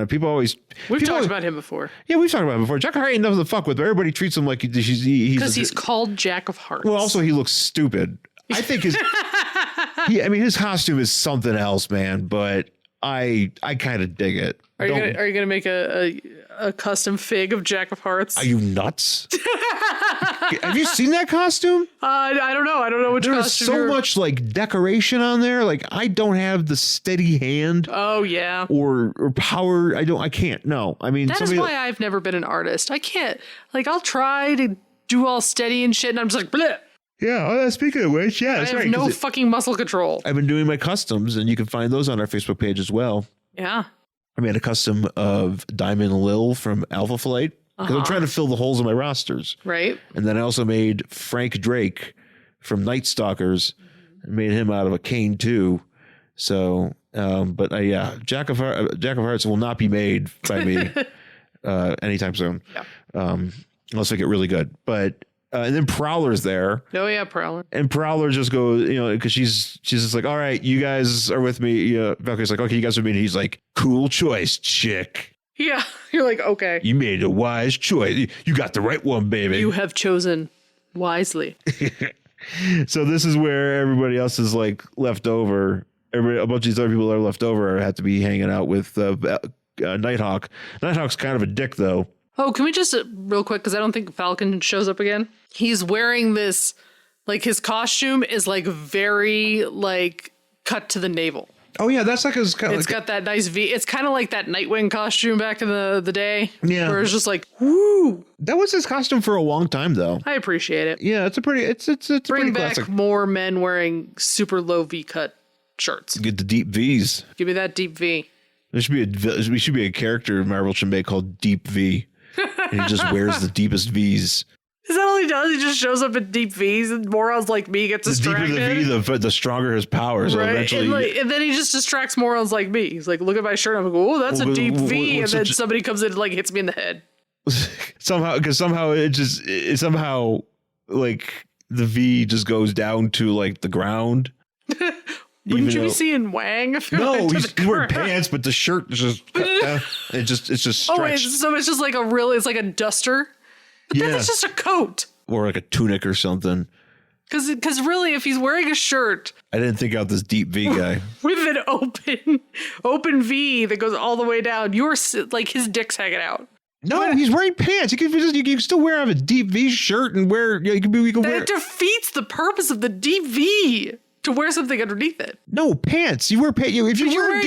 people always We've talked about him before. Yeah, we've talked about him before. Jack of Hearts ain't nothing to fuck with, but everybody treats him like Because he's called Jack of Hearts. Well, also he looks stupid. I think his costume is something else, man. But I kind of dig it. Are you gonna make a custom fig of Jack of Hearts? Are you nuts? Have you seen that costume? I don't know. I don't know which There's costume. so much like decoration on there. Like I don't have the steady hand. Oh yeah. Or power. I can't. No. I mean, That is why I've never been an artist. I can't. Like I'll try to do all steady and shit, and I'm just like, bleh. Yeah. Speaking of which, yeah, I have no fucking muscle control. I've been doing my customs, and you can find those on our Facebook page as well. Yeah. I made a custom of Diamond Lil from Alpha Flight because I'm trying to fill the holes in my rosters. Right. And then I also made Frank Drake from Night Stalkers and made him out of a cane too. So, yeah, Jack of Hearts will not be made by me anytime soon. Yeah. Unless I get really good. But and then Prowler's there. Oh yeah, Prowler. And Prowler just goes, you know, because she's just like, all right, you guys are with me. Yeah, Valkyrie's like, okay, you guys are with me. And he's like, cool choice, chick. Yeah, you're like, okay. You made a wise choice. You got the right one, baby. You have chosen wisely. So this is where everybody else is like left over. A bunch of these other people that are left over have to be hanging out with Nighthawk. Nighthawk's kind of a dick, though. Oh, can we just real quick, because I don't think Falcon shows up again. He's wearing this, like his costume is like very like cut to the navel. Oh yeah, that's like his. It's got that nice V. It's kind of like that Nightwing costume back in the day. Yeah, where it's just like, woo. That was his costume for a long time, though. I appreciate it. Yeah, it's a pretty. It's Bring pretty back classic. more men wearing super low V cut shirts. Get the deep V's. Give me that deep V. There should be a character Marvel should make called Deep V, and he just wears the deepest V's. Is that all he does? He just shows up in deep V's, and morons like me get distracted. The deeper the V, the stronger his power. So right? eventually, and then he just distracts morons like me. He's like, "Look at my shirt." I'm like, "Oh, that's a deep V," and then somebody comes in and like hits me in the head. somehow like the V just goes down to like the ground. Wouldn't you be seeing Wang? No, he's wearing pants, but the shirt is just cut down. It's just stretched. Oh wait, so it's just like it's like a duster. But then it's just a coat. Or like a tunic or something. Because really, if he's wearing a shirt. I didn't think out this deep V guy. With an open V that goes all the way down. You're like his dick's hanging out. No, he's wearing pants. You can still wear a deep V shirt and wear. You can wear. That defeats the purpose of the deep V. To wear something underneath it. No, pants. You wear pants. If you wear a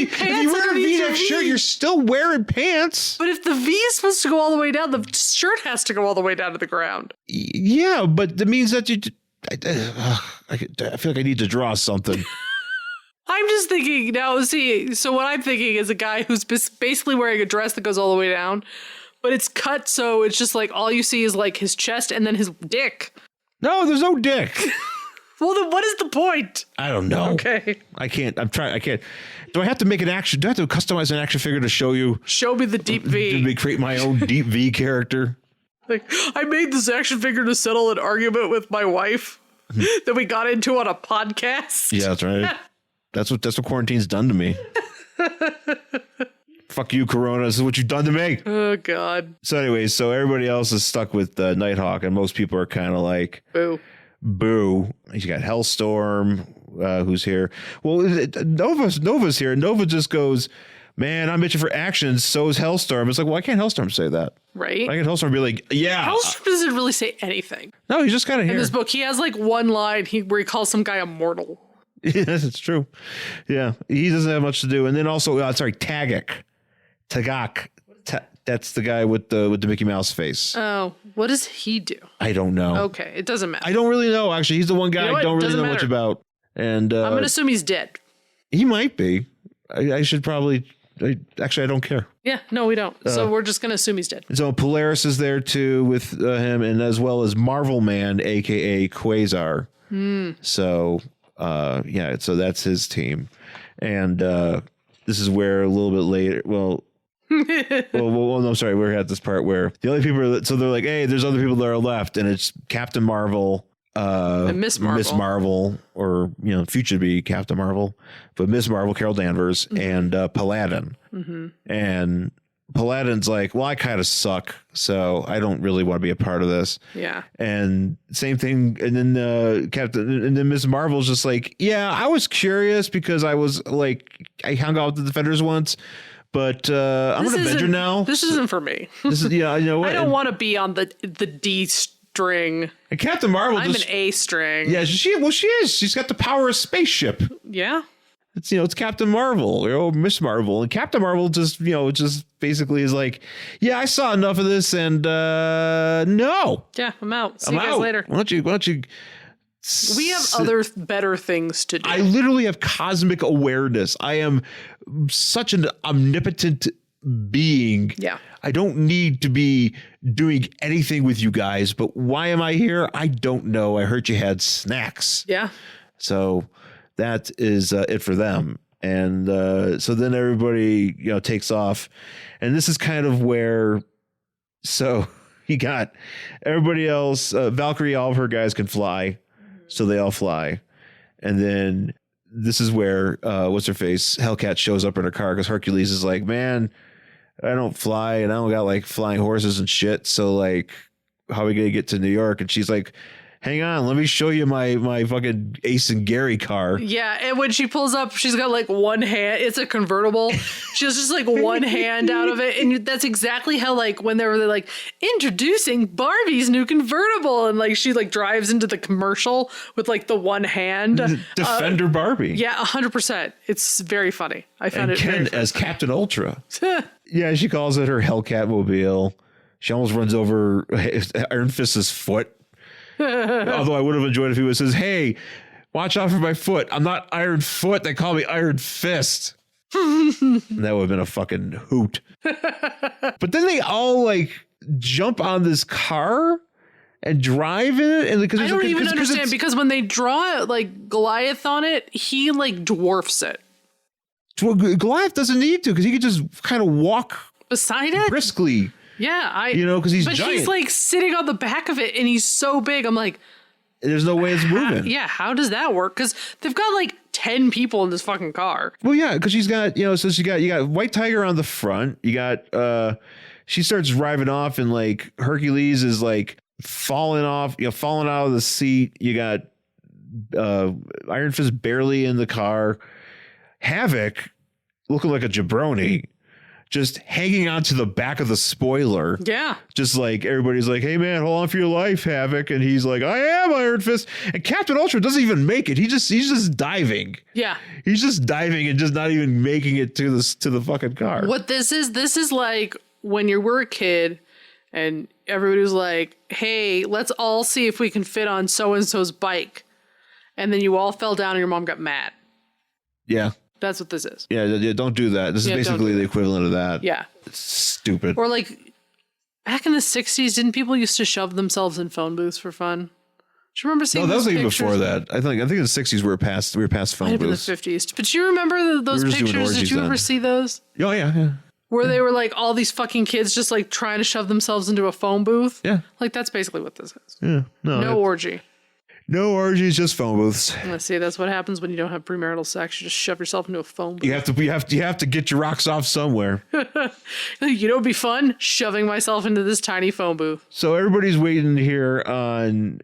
V-neck shirt, you're still wearing pants. But if the V is supposed to go all the way down, the shirt has to go all the way down to the ground. Yeah, but that means that I feel like I need to draw something. I'm just thinking now, so what I'm thinking is a guy who's basically wearing a dress that goes all the way down, but it's cut so it's just like all you see is like his chest and then his dick. No, there's no dick. Well, then what is the point? I don't know. Okay. I can't. Do I have to make an action? Do I have to customize an action figure to show you? Show me the deep V. To create my own deep V character? Like, I made this action figure to settle an argument with my wife that we got into on a podcast. Yeah, that's right. That's what quarantine's done to me. Fuck you, Corona. This is what you've done to me. Oh, God. So anyways, everybody else is stuck with Nighthawk, and most people are kind of like, Boo. He's got Hellstorm, who's here. Well, Nova's here. Nova just goes, man, I'm itching for action. So is Hellstorm. It's like, why can't Hellstorm say that? Right. Why can't Hellstorm be like, yeah. Hellstorm doesn't really say anything. No, he's just kind of here. In this book, he has like one line where he calls some guy immortal. Yes, it's true. Yeah, he doesn't have much to do. And then also, Tagak. That's the guy with the Mickey Mouse face. Oh, what does he do? I don't know. Okay, it doesn't matter. I don't really know, actually. He's the one guy I don't really know much about. And I'm going to assume he's dead. He might be. I should probably... Actually, I don't care. Yeah, no, we don't. So we're just going to assume he's dead. So Polaris is there too with him, and as well as Marvel Man, aka Quasar. So so that's his team, and this is where a little bit later. Well, no, sorry, we're at this part where the other people are. So they're like, hey, there's other people that are left, and it's Captain Marvel. And Miss Marvel, or future to be Captain Marvel, but Miss Marvel, Carol Danvers, and Paladin. And Paladin's like, well, I kind of suck, so I don't really want to be a part of this. Yeah. And same thing, and then and then Miss Marvel's just like, yeah, I was curious because I was like, I hung out with the Defenders once. But I'm an Avenger now. This isn't for me. This is I don't want to be on the D string. And Captain Marvel, I'm an A string. Yeah, she is. She's got the power of spaceship. Yeah. It's it's Captain Marvel, Miss Marvel, and Captain Marvel just basically is like, yeah, I saw enough of this, and no. Yeah, I'm out. See you guys later. Why don't you? We have other better things to do. I literally have cosmic awareness. I am such an omnipotent being. Yeah. I don't need to be doing anything with you guys, but why am I here? I don't know. I heard you had snacks. Yeah. So that is it for them. And so then everybody, takes off. And this is kind of where, so you got everybody else, Valkyrie, all of her guys can fly. So they all fly. And then this is where, what's her face? Hellcat shows up in her car because Hercules is like, man, I don't fly and I don't got like flying horses and shit. So like, how are we going to get to New York? And she's like, hang on, let me show you my fucking Ace and Gary car. Yeah, and when she pulls up, she's got like one hand. It's a convertible. She has just like one hand out of it, and that's exactly how like when they're like introducing Barbie's new convertible, and like she like drives into the commercial with like the one hand. Defender Barbie. Yeah, 100%. It's very funny. I found it. Ken as Captain Ultra. Yeah, she calls it her Hellcat mobile. She almost runs over Iron Fist's foot. Although I would have enjoyed if he was says, hey, watch out for my foot. I'm not Iron Foot. They call me Iron Fist. That would have been a fucking hoot. But then they all like jump on this car and drive in it. And because I don't even understand because when they draw like Goliath on it, he like dwarfs it. Well, Goliath doesn't need to because he could just kind of walk beside it briskly. Yeah, because he's giant. But he's like sitting on the back of it and he's so big. I'm like, there's no way it's moving. How does that work? Because they've got like 10 people in this fucking car. Well, yeah, because she's got, so you got White Tiger on the front. You got, she starts driving off and like Hercules is like falling off, falling out of the seat. You got Iron Fist barely in the car. Havoc looking like a jabroni. Just hanging onto the back of the spoiler. Yeah. Just like everybody's like, hey, man, hold on for your life, Havoc. And he's like, I am Iron Fist. And Captain Ultra doesn't even make it. He's just diving. Yeah. He's just diving and just not even making it to the fucking car. What this is like when you were a kid and everybody was like, hey, let's all see if we can fit on so-and-so's bike. And then you all fell down and your mom got mad. Yeah. That's what this is. Yeah, don't do that. This is basically the equivalent of that. Yeah. It's stupid. Or like back in the 60s, didn't people used to shove themselves in phone booths for fun? Do you remember seeing those pictures? No, that was even before that. I think in the 60s we were past phone booths. In the 50s. But you remember those pictures? Did you ever see those? Oh, yeah. Where they were like all these fucking kids just like trying to shove themselves into a phone booth? Yeah. Like that's basically what this is. Yeah. No orgy. No orgies, just phone booths. Let's see. That's what happens when you don't have premarital sex. You just shove yourself into a phone booth. You have to get your rocks off somewhere. You know, it'd be fun shoving myself into this tiny phone booth. So everybody's waiting here on.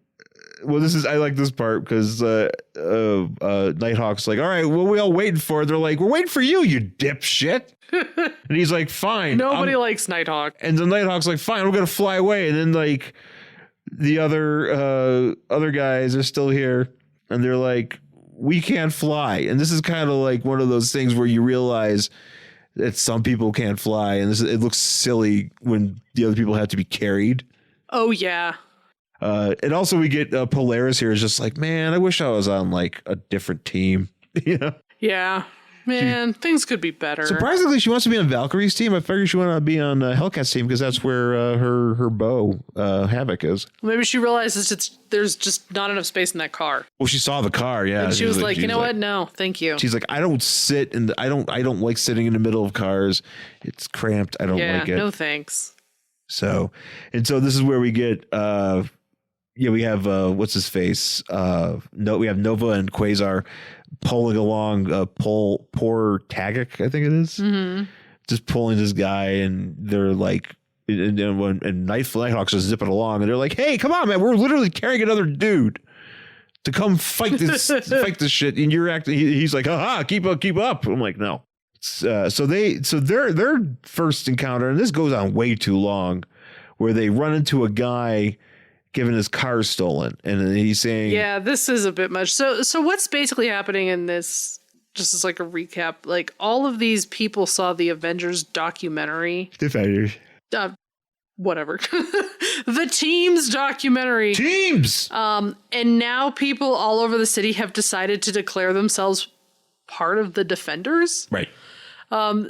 Well, I like this part because Nighthawk's like, all right, what are we all waiting for? They're like, we're waiting for you, you dipshit. And he's like, fine. Nobody likes Nighthawk. And the Nighthawk's like, fine, we're gonna fly away. And then like. The other guys are still here and they're like, we can't fly. And this is kind of like one of those things where you realize that some people can't fly. And it looks silly when the other people have to be carried. Oh, yeah. And also we get Polaris here is just like, man, I wish I was on like a different team. Yeah. Man, things could be better. Surprisingly, she wants to be on Valkyrie's team. I figured she wanted to be on Hellcat's team because that's where her bow Havoc is. Maybe she realizes there's just not enough space in that car. Well, she saw the car, yeah. And she was like, you know what? No, thank you. She's like, I don't like sitting in the middle of cars. It's cramped. I don't like it. No thanks. So this is where we get we have what's his face? We have Nova and Quasar pulling along poor Tagic, I think it is. Mm-hmm. Just pulling this guy, and they're like, and Nighthawk's just zipping along, and they're like, hey, come on, man, we're literally carrying another dude to come fight this shit, and you're acting. He's like, keep up. I'm like, no. So their first encounter, and this goes on way too long, where they run into a guy given his car stolen, and he's saying, yeah, this is a bit much. So what's basically happening in this, just as like a recap, like all of these people saw the Avengers documentary. Defenders. Whatever. The Teams documentary. Teams! And now people all over the city have decided to declare themselves part of the Defenders. Right.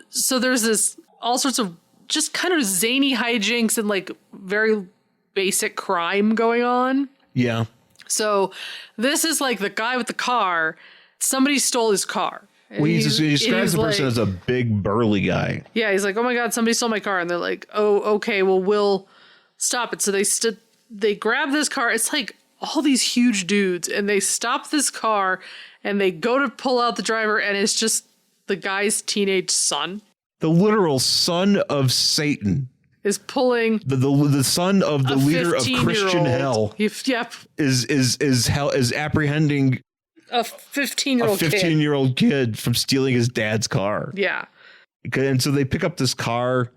So there's this all sorts of just kind of zany hijinks and like very basic crime going on. Yeah. So this is like the guy with the car. Somebody stole his car. Well, he describes the person as a big burly guy. Yeah, he's like, oh my God, somebody stole my car. And they're like, oh, okay, well, we'll stop it. So they grab this car. It's like all these huge dudes, and they stop this car, and they go to pull out the driver, and it's just the guy's teenage son. The literal son of Satan. Is pulling the son of the leader of Christian hell. Yep. Is apprehending a 15-year-old kid from stealing his dad's car. Yeah. And so they pick up this car,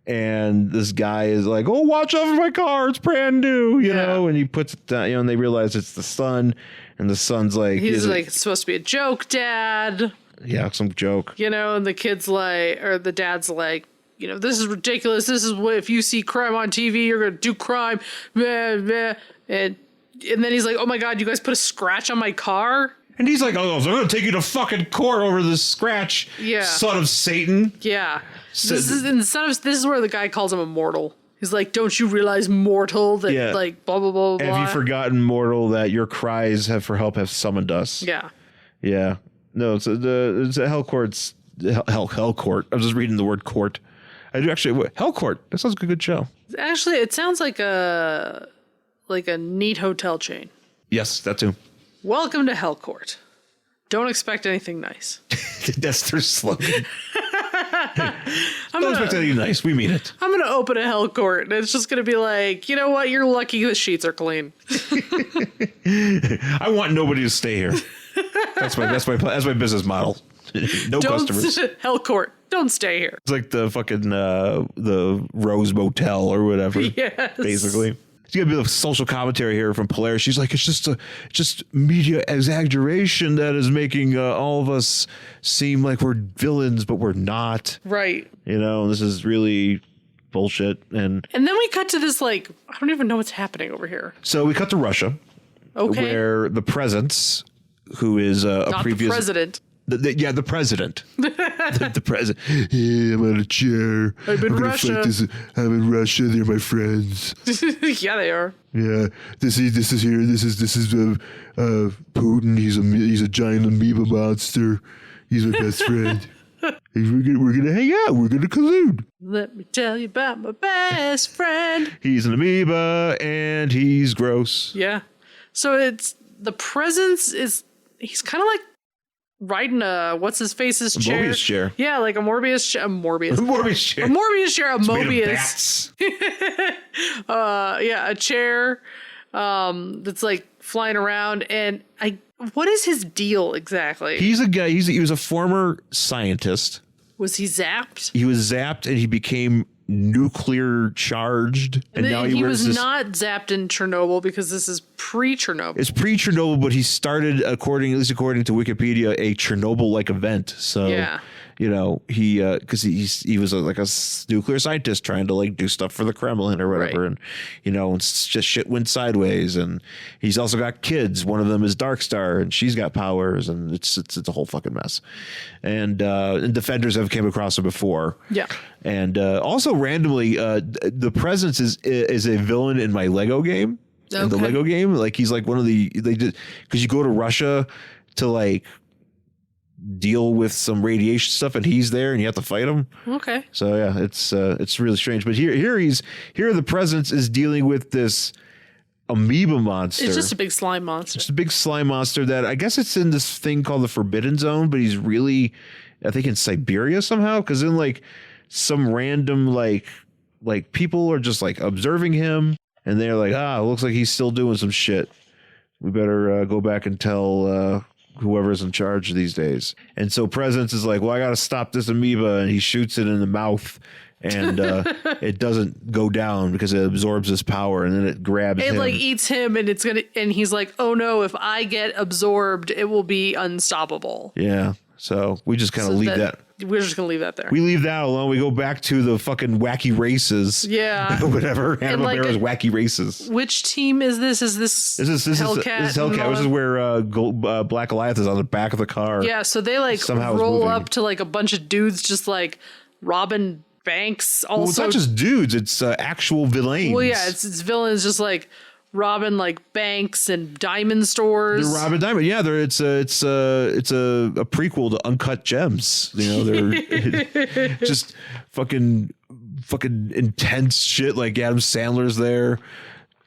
and this guy is like, "Oh, watch out for my car! It's brand new," you know. And he puts it down, and they realize it's the son, and the son's like, he's like, "It's supposed to be a joke, Dad." Yeah, some joke. And the kid's like, or the dad's like, this is ridiculous. This is what, if you see crime on TV, you're going to do crime. And then he's like, oh my God, you guys put a scratch on my car? And he's like, oh, so I'm going to take you to fucking court over this scratch, son of Satan. Yeah. So, this is where the guy calls him immortal. He's like, don't you realize, mortal, that like blah, blah, blah, blah. Have you forgotten, mortal, that your cries for help have summoned us? Yeah. Yeah. No, it's a hell court's hell court. I was just reading the word court. I do actually. Hellcourt. That sounds like a good show. Actually, it sounds like a neat hotel chain. Yes, that too. Welcome to Hellcourt. Don't expect anything nice. That's their slogan. Don't expect anything nice. We mean it. I'm gonna open a Hellcourt, and it's just gonna be like, you know what? You're lucky the sheets are clean. I want nobody to stay here. That's my business model. No customers. Hellcourt. Don't stay here. It's like the fucking the Rose Motel or whatever. Yes. Basically. It's gonna be a social commentary here from Polaris. She's like, it's just media exaggeration that is making all of us seem like we're villains, but we're not. Right. This is really bullshit. And then we cut to this, like, I don't even know what's happening over here. So we cut to Russia. Okay. Where the presence, who is not previous the president. The president. the president. Hey, I'm on a chair. I'm in Russia. I'm in Russia. They're my friends. Yeah, they are. Yeah. This is here. This is Putin. He's a giant amoeba monster. He's my best friend. We're gonna hang out. We're gonna collude. Let me tell you about my best friend. He's an amoeba and he's gross. Yeah. So it's the presence is. He's kind of like riding a what's-his-face's chair. Morbius chair. Yeah, like a Morbius chair. Morbius chair. A Morbius chair. A it's Mobius. Yeah, a chair that's like flying around. And what is his deal exactly? He's a guy. He was a former scientist. Was he zapped? He was zapped and he became nuclear charged, and now he was not zapped in Chernobyl because this is pre-Chernobyl. It's pre-Chernobyl, but he started, at least according to Wikipedia, a Chernobyl-like event. So he because he was like a nuclear scientist trying to like do stuff for the Kremlin or whatever, Right. and just shit went sideways. And he's also got kids. One of them is Darkstar, and she's got powers, and it's a whole fucking mess. And Defenders have came across him before. Yeah. And also randomly, the Presence is a villain in my Lego game. In the Okay. Lego game, like he's like one of they did because you go to Russia to like deal with some radiation stuff, and he's there, and you have to fight him. Okay. So yeah, it's really strange. But here the Presence is dealing with this amoeba monster. It's just a big slime monster. It's a big slime monster that I guess it's in this thing called the Forbidden Zone, but he's really, I think, in Siberia somehow, because in like some random like people are just like observing him, and they're like, it looks like he's still doing some shit. We better go back and tell whoever's in charge these days. And so Presence is like, well, I got to stop this amoeba, and he shoots it in the mouth, and it doesn't go down because it absorbs his power, and then it grabs him. It like eats him, and and he's like, oh no, if I get absorbed, it will be unstoppable. Yeah. So we just kind of leave that. We're just gonna leave that there. We leave that alone. We go back to the fucking wacky races. Yeah. Whatever. Hanna-Barbera's like wacky races. Which team is this? Is this Hellcat? This is Hellcat. This is where Black Goliath is on the back of the car. Yeah, so they like Somehow it's roll moving. up to like a bunch of dudes just like robbing banks. Well, it's Also, not just dudes. It's actual villains. well, yeah, it's villains just like robbing like banks and diamond stores. They're Robin Diamond. Yeah, it's a prequel to Uncut Gems. They're just fucking intense shit. Like Adam Sandler's there.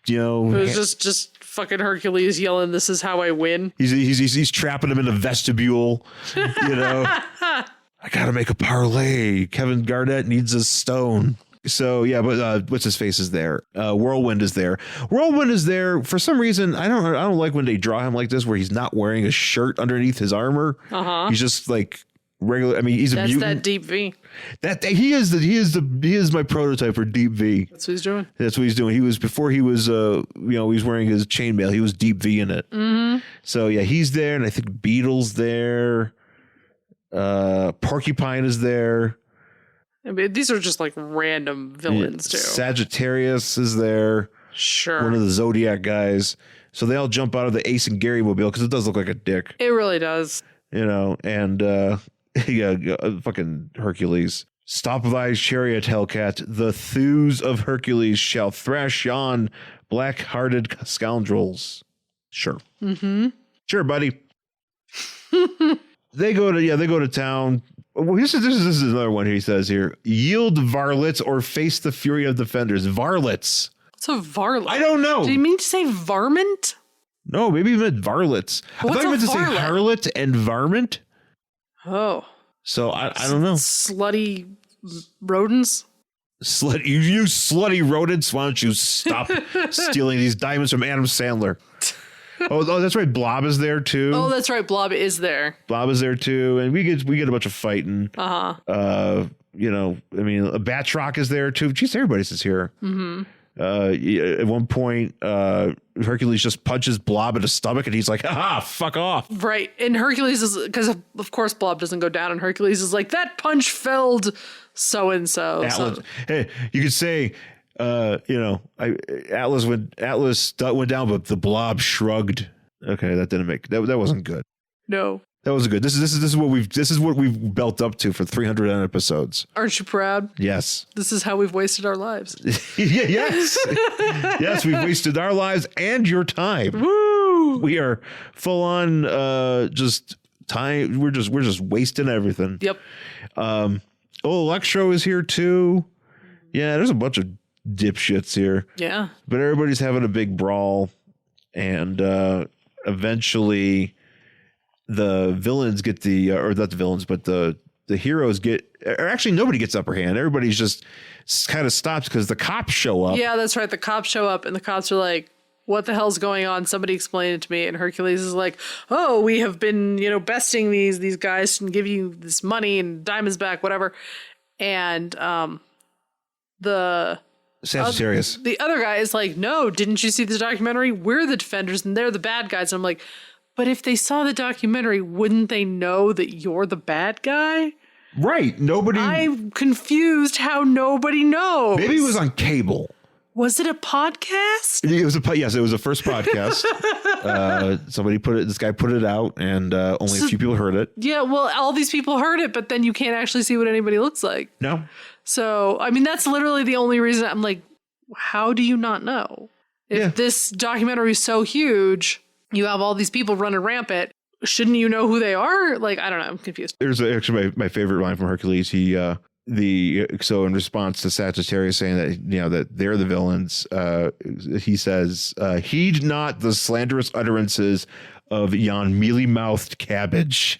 It was just fucking Hercules yelling, "This is how I win." He's trapping him in a vestibule. I gotta make a parlay. Kevin Garnett needs a stone. So yeah, but what's his face is there. Whirlwind is there. Whirlwind is there for some reason. I don't like when they draw him like this, where he's not wearing a shirt underneath his armor. He's just like regular. I mean, he's a That's mutant. that deep V. He is my prototype for Deep V. That's what he's doing. That's what he's doing. He was before he was he was wearing his chainmail. He was Deep V in it. Mm-hmm. So yeah, he's there, and I think Beetle's there. Porcupine is there. I mean, these are just like random villains too. Sagittarius is there. Sure. One of the Zodiac guys. So they all jump out of the Ace and Gary mobile because it does look like a dick. It really does. And fucking Hercules. Stop thy chariot, Hellcat. The thews of Hercules shall thrash yon black-hearted scoundrels. Sure. Mm-hmm. Sure, buddy. They go to town. Well, this is another one he says here. Yield varlets or face the fury of defenders. Varlets. What's a varlet? I don't know. Did he mean to say varmint? No, maybe he meant varlets. What's I thought he a meant to say varlet? harlot and varmint. Oh. So I don't know. Slutty rodents? You slutty rodents. Why don't you stop stealing these diamonds from Adam Sandler? Oh, that's right. Blob is there too. Oh, that's right. Blob is there. Blob is there too, and we get a bunch of fighting. Uh-huh. I mean, a Batroc is there too. Jeez, everybody's is here. Mm-hmm. At one point, Hercules just punches Blob in the stomach, and he's like, "Aha, fuck off!" Right, and Hercules is because of course Blob doesn't go down, and Hercules is like, "That punch felled so and so." Hey, you could say. Atlas went down, but the Blob shrugged. Okay, that didn't make that wasn't good. No, that wasn't good. This is what we've built up to for 300 episodes. Aren't you proud? Yes. This is how we've wasted our lives. Yes. Yes, we've wasted our lives and your time. Woo! We are full on just time. We're just wasting everything. Yep. Electro is here too. Yeah, there's a bunch of dipshits here. Yeah. But everybody's having a big brawl, and eventually the villains get or not the villains, but the heroes or actually nobody gets upper hand. Everybody's just kind of stops because the cops show up. Yeah, that's right. The cops show up, and the cops are like, "What the hell's going on? Somebody explain it to me." And Hercules is like, "Oh, we have been, besting these guys and give you this money and diamonds back, whatever." And the Sagittarius. the other guy is like, "No, didn't you see the documentary? We're the defenders and they're the bad guys." And I'm like, but if they saw the documentary, wouldn't they know that you're the bad guy? Right. Nobody. I'm confused how nobody knows. Maybe it was on cable. Was it a podcast? It was yes, it was the first podcast. This guy put it out, and only a few people heard it. Yeah, well, all these people heard it, but then you can't actually see what anybody looks like. No. So, I mean, that's literally the only reason I'm like, how do you not know? If this documentary is so huge, you have all these people running rampant. Shouldn't you know who they are? Like, I don't know. I'm confused. There's actually my favorite line from Hercules. So in response to Sagittarius saying that, that they're the villains, he says, heed not the slanderous utterances of yon mealy-mouthed cabbage.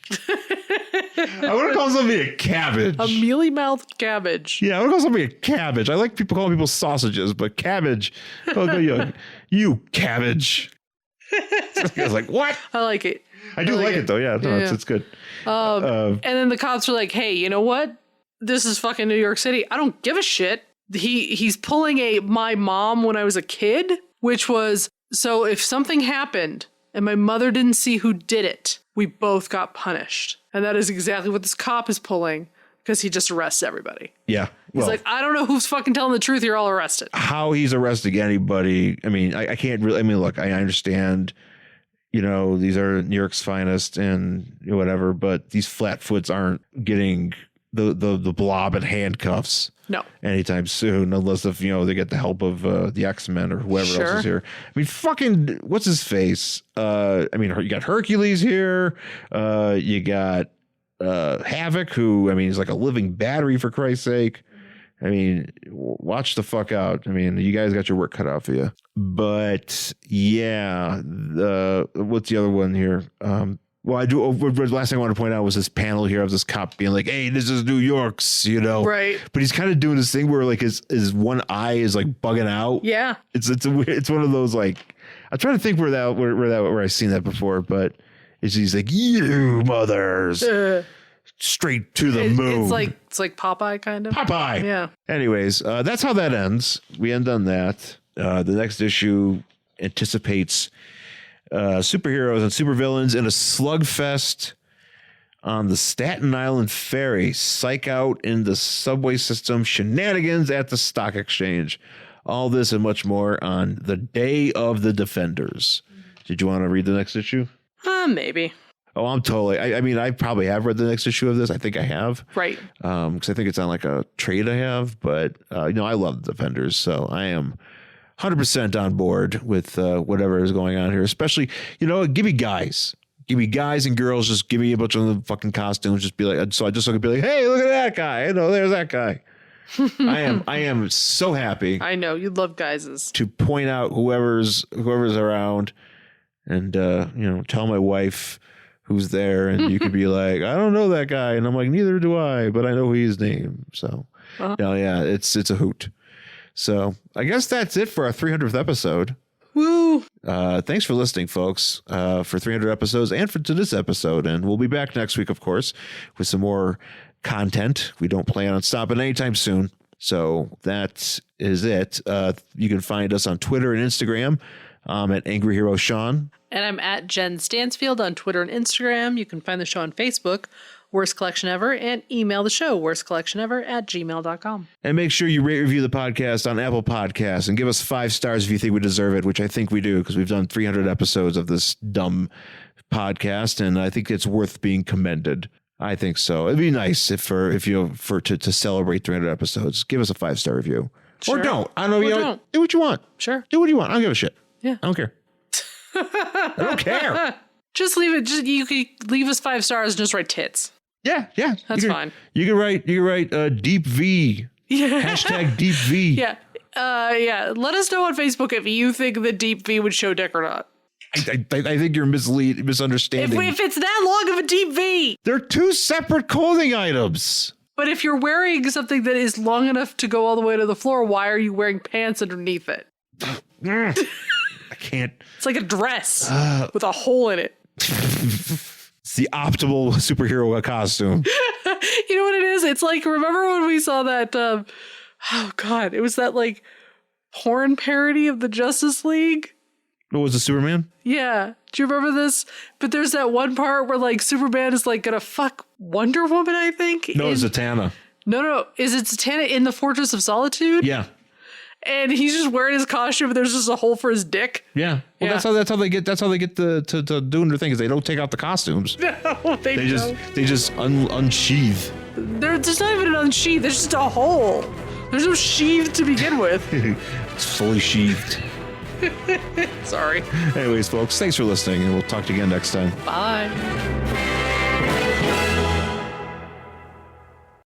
I want to call somebody a cabbage. A mealy-mouthed cabbage. Yeah, I want to call somebody a cabbage. I like people calling people sausages, but cabbage. You cabbage. I was like, what? I like it. I do like it though. Yeah, no, it's good. And then the cops are like, hey, you know what? This is fucking New York City. I don't give a shit. He's pulling my mom when I was a kid, which was, so if something happened and my mother didn't see who did it, we both got punished. And that is exactly what this cop is pulling, because he just arrests everybody. Yeah. He's like, I don't know who's fucking telling the truth. You're all arrested. How he's arresting anybody. I mean, I can't really, look, I understand, these are New York's finest and whatever, but these flatfoots aren't getting the blob and handcuffs. No. Anytime soon, unless if they get the help of the X-Men or whoever else is here. I mean, fucking what's his face? You got Hercules here. You got Havoc, who he's like a living battery, for Christ's sake. I mean, watch the fuck out. I mean, you guys got your work cut out for you. But yeah, what's the other one here? Well, the last thing I want to point out was this panel here of this cop being like, hey, this is New York's, Right. But he's kind of doing this thing where like his one eye is like bugging out. Yeah. It's one of those, like, I'm trying to think where I've seen that before, but he's like, you mothers. Straight to the moon. It's like Popeye kind of. Popeye. Yeah. Anyways, that's how that ends. We end on that. The next issue anticipates superheroes and supervillains in a slugfest on the Staten Island ferry, psych out in the subway system, shenanigans at the stock exchange. All this and much more on the Day of the Defenders. Did you want to read the next issue? Maybe. Oh, I'm totally. I probably have read the next issue of this. I think I have. Right. Because I think it's on like a trade I have. But, I love the Defenders. So I am 100% on board with whatever is going on here. Especially, give me guys. Give me guys and girls. Just give me a bunch of the fucking costumes. Just be like, so I just look be like, hey, look at that guy. There's that guy. I am so happy. I know. You love guises. To point out whoever's around and, tell my wife who's there, and you could be like, I don't know that guy, and I'm like, neither do I, but I know his name. So, yeah, it's a hoot. So, I guess that's it for our 300th episode. Woo! Thanks for listening, folks, for 300 episodes and to this episode, and we'll be back next week, of course, with some more content. We don't plan on stopping anytime soon. So that is it. You can find us on Twitter and Instagram. At Angry Hero Sean. And I'm at Jen Stansfield on Twitter and Instagram. You can find the show on Facebook, Worst Collection Ever, and email the show, worstcollectionever@gmail.com. And make sure you rate, review the podcast on Apple Podcasts and give us 5 stars if you think we deserve it, which I think we do, because we've done 300 episodes of this dumb podcast, and I think it's worth being commended. I think so. It'd be nice to celebrate 300 episodes. Give us a 5-star review. Sure. Or don't. I don't know. Do what you want. Sure. Do what you want. I don't give a shit. Yeah. I don't care. I don't care. Just leave it. You could leave us 5 stars and just write tits. Yeah. That's fine. You can write deep V. Yeah. Hashtag deep V. Yeah. Yeah. Let us know on Facebook if you think the deep V would show dick or not. I think you're misunderstanding. If it's that long of a deep V. They're 2 separate clothing items. But if you're wearing something that is long enough to go all the way to the floor, why are you wearing pants underneath it? I can't. It's like a dress with a hole in it. It's the optimal superhero costume. You know what it is? It's like, remember when we saw that, oh God, it was that like porn parody of the Justice League? What was it, Superman? Yeah. Do you remember this? But there's that one part where like Superman is like gonna fuck Wonder Woman, I think. No, it's Zatanna. No. Is it Zatanna in the Fortress of Solitude? Yeah. And he's just wearing his costume, but there's just a hole for his dick. Yeah. Well, Yeah. that's how they get to doing their thing, is they don't take out the costumes. No, they just unsheath. There's not even an unsheath. There's just a hole. There's no sheath to begin with. It's fully sheathed. Sorry. Anyways, folks, thanks for listening, and we'll talk to you again next time. Bye.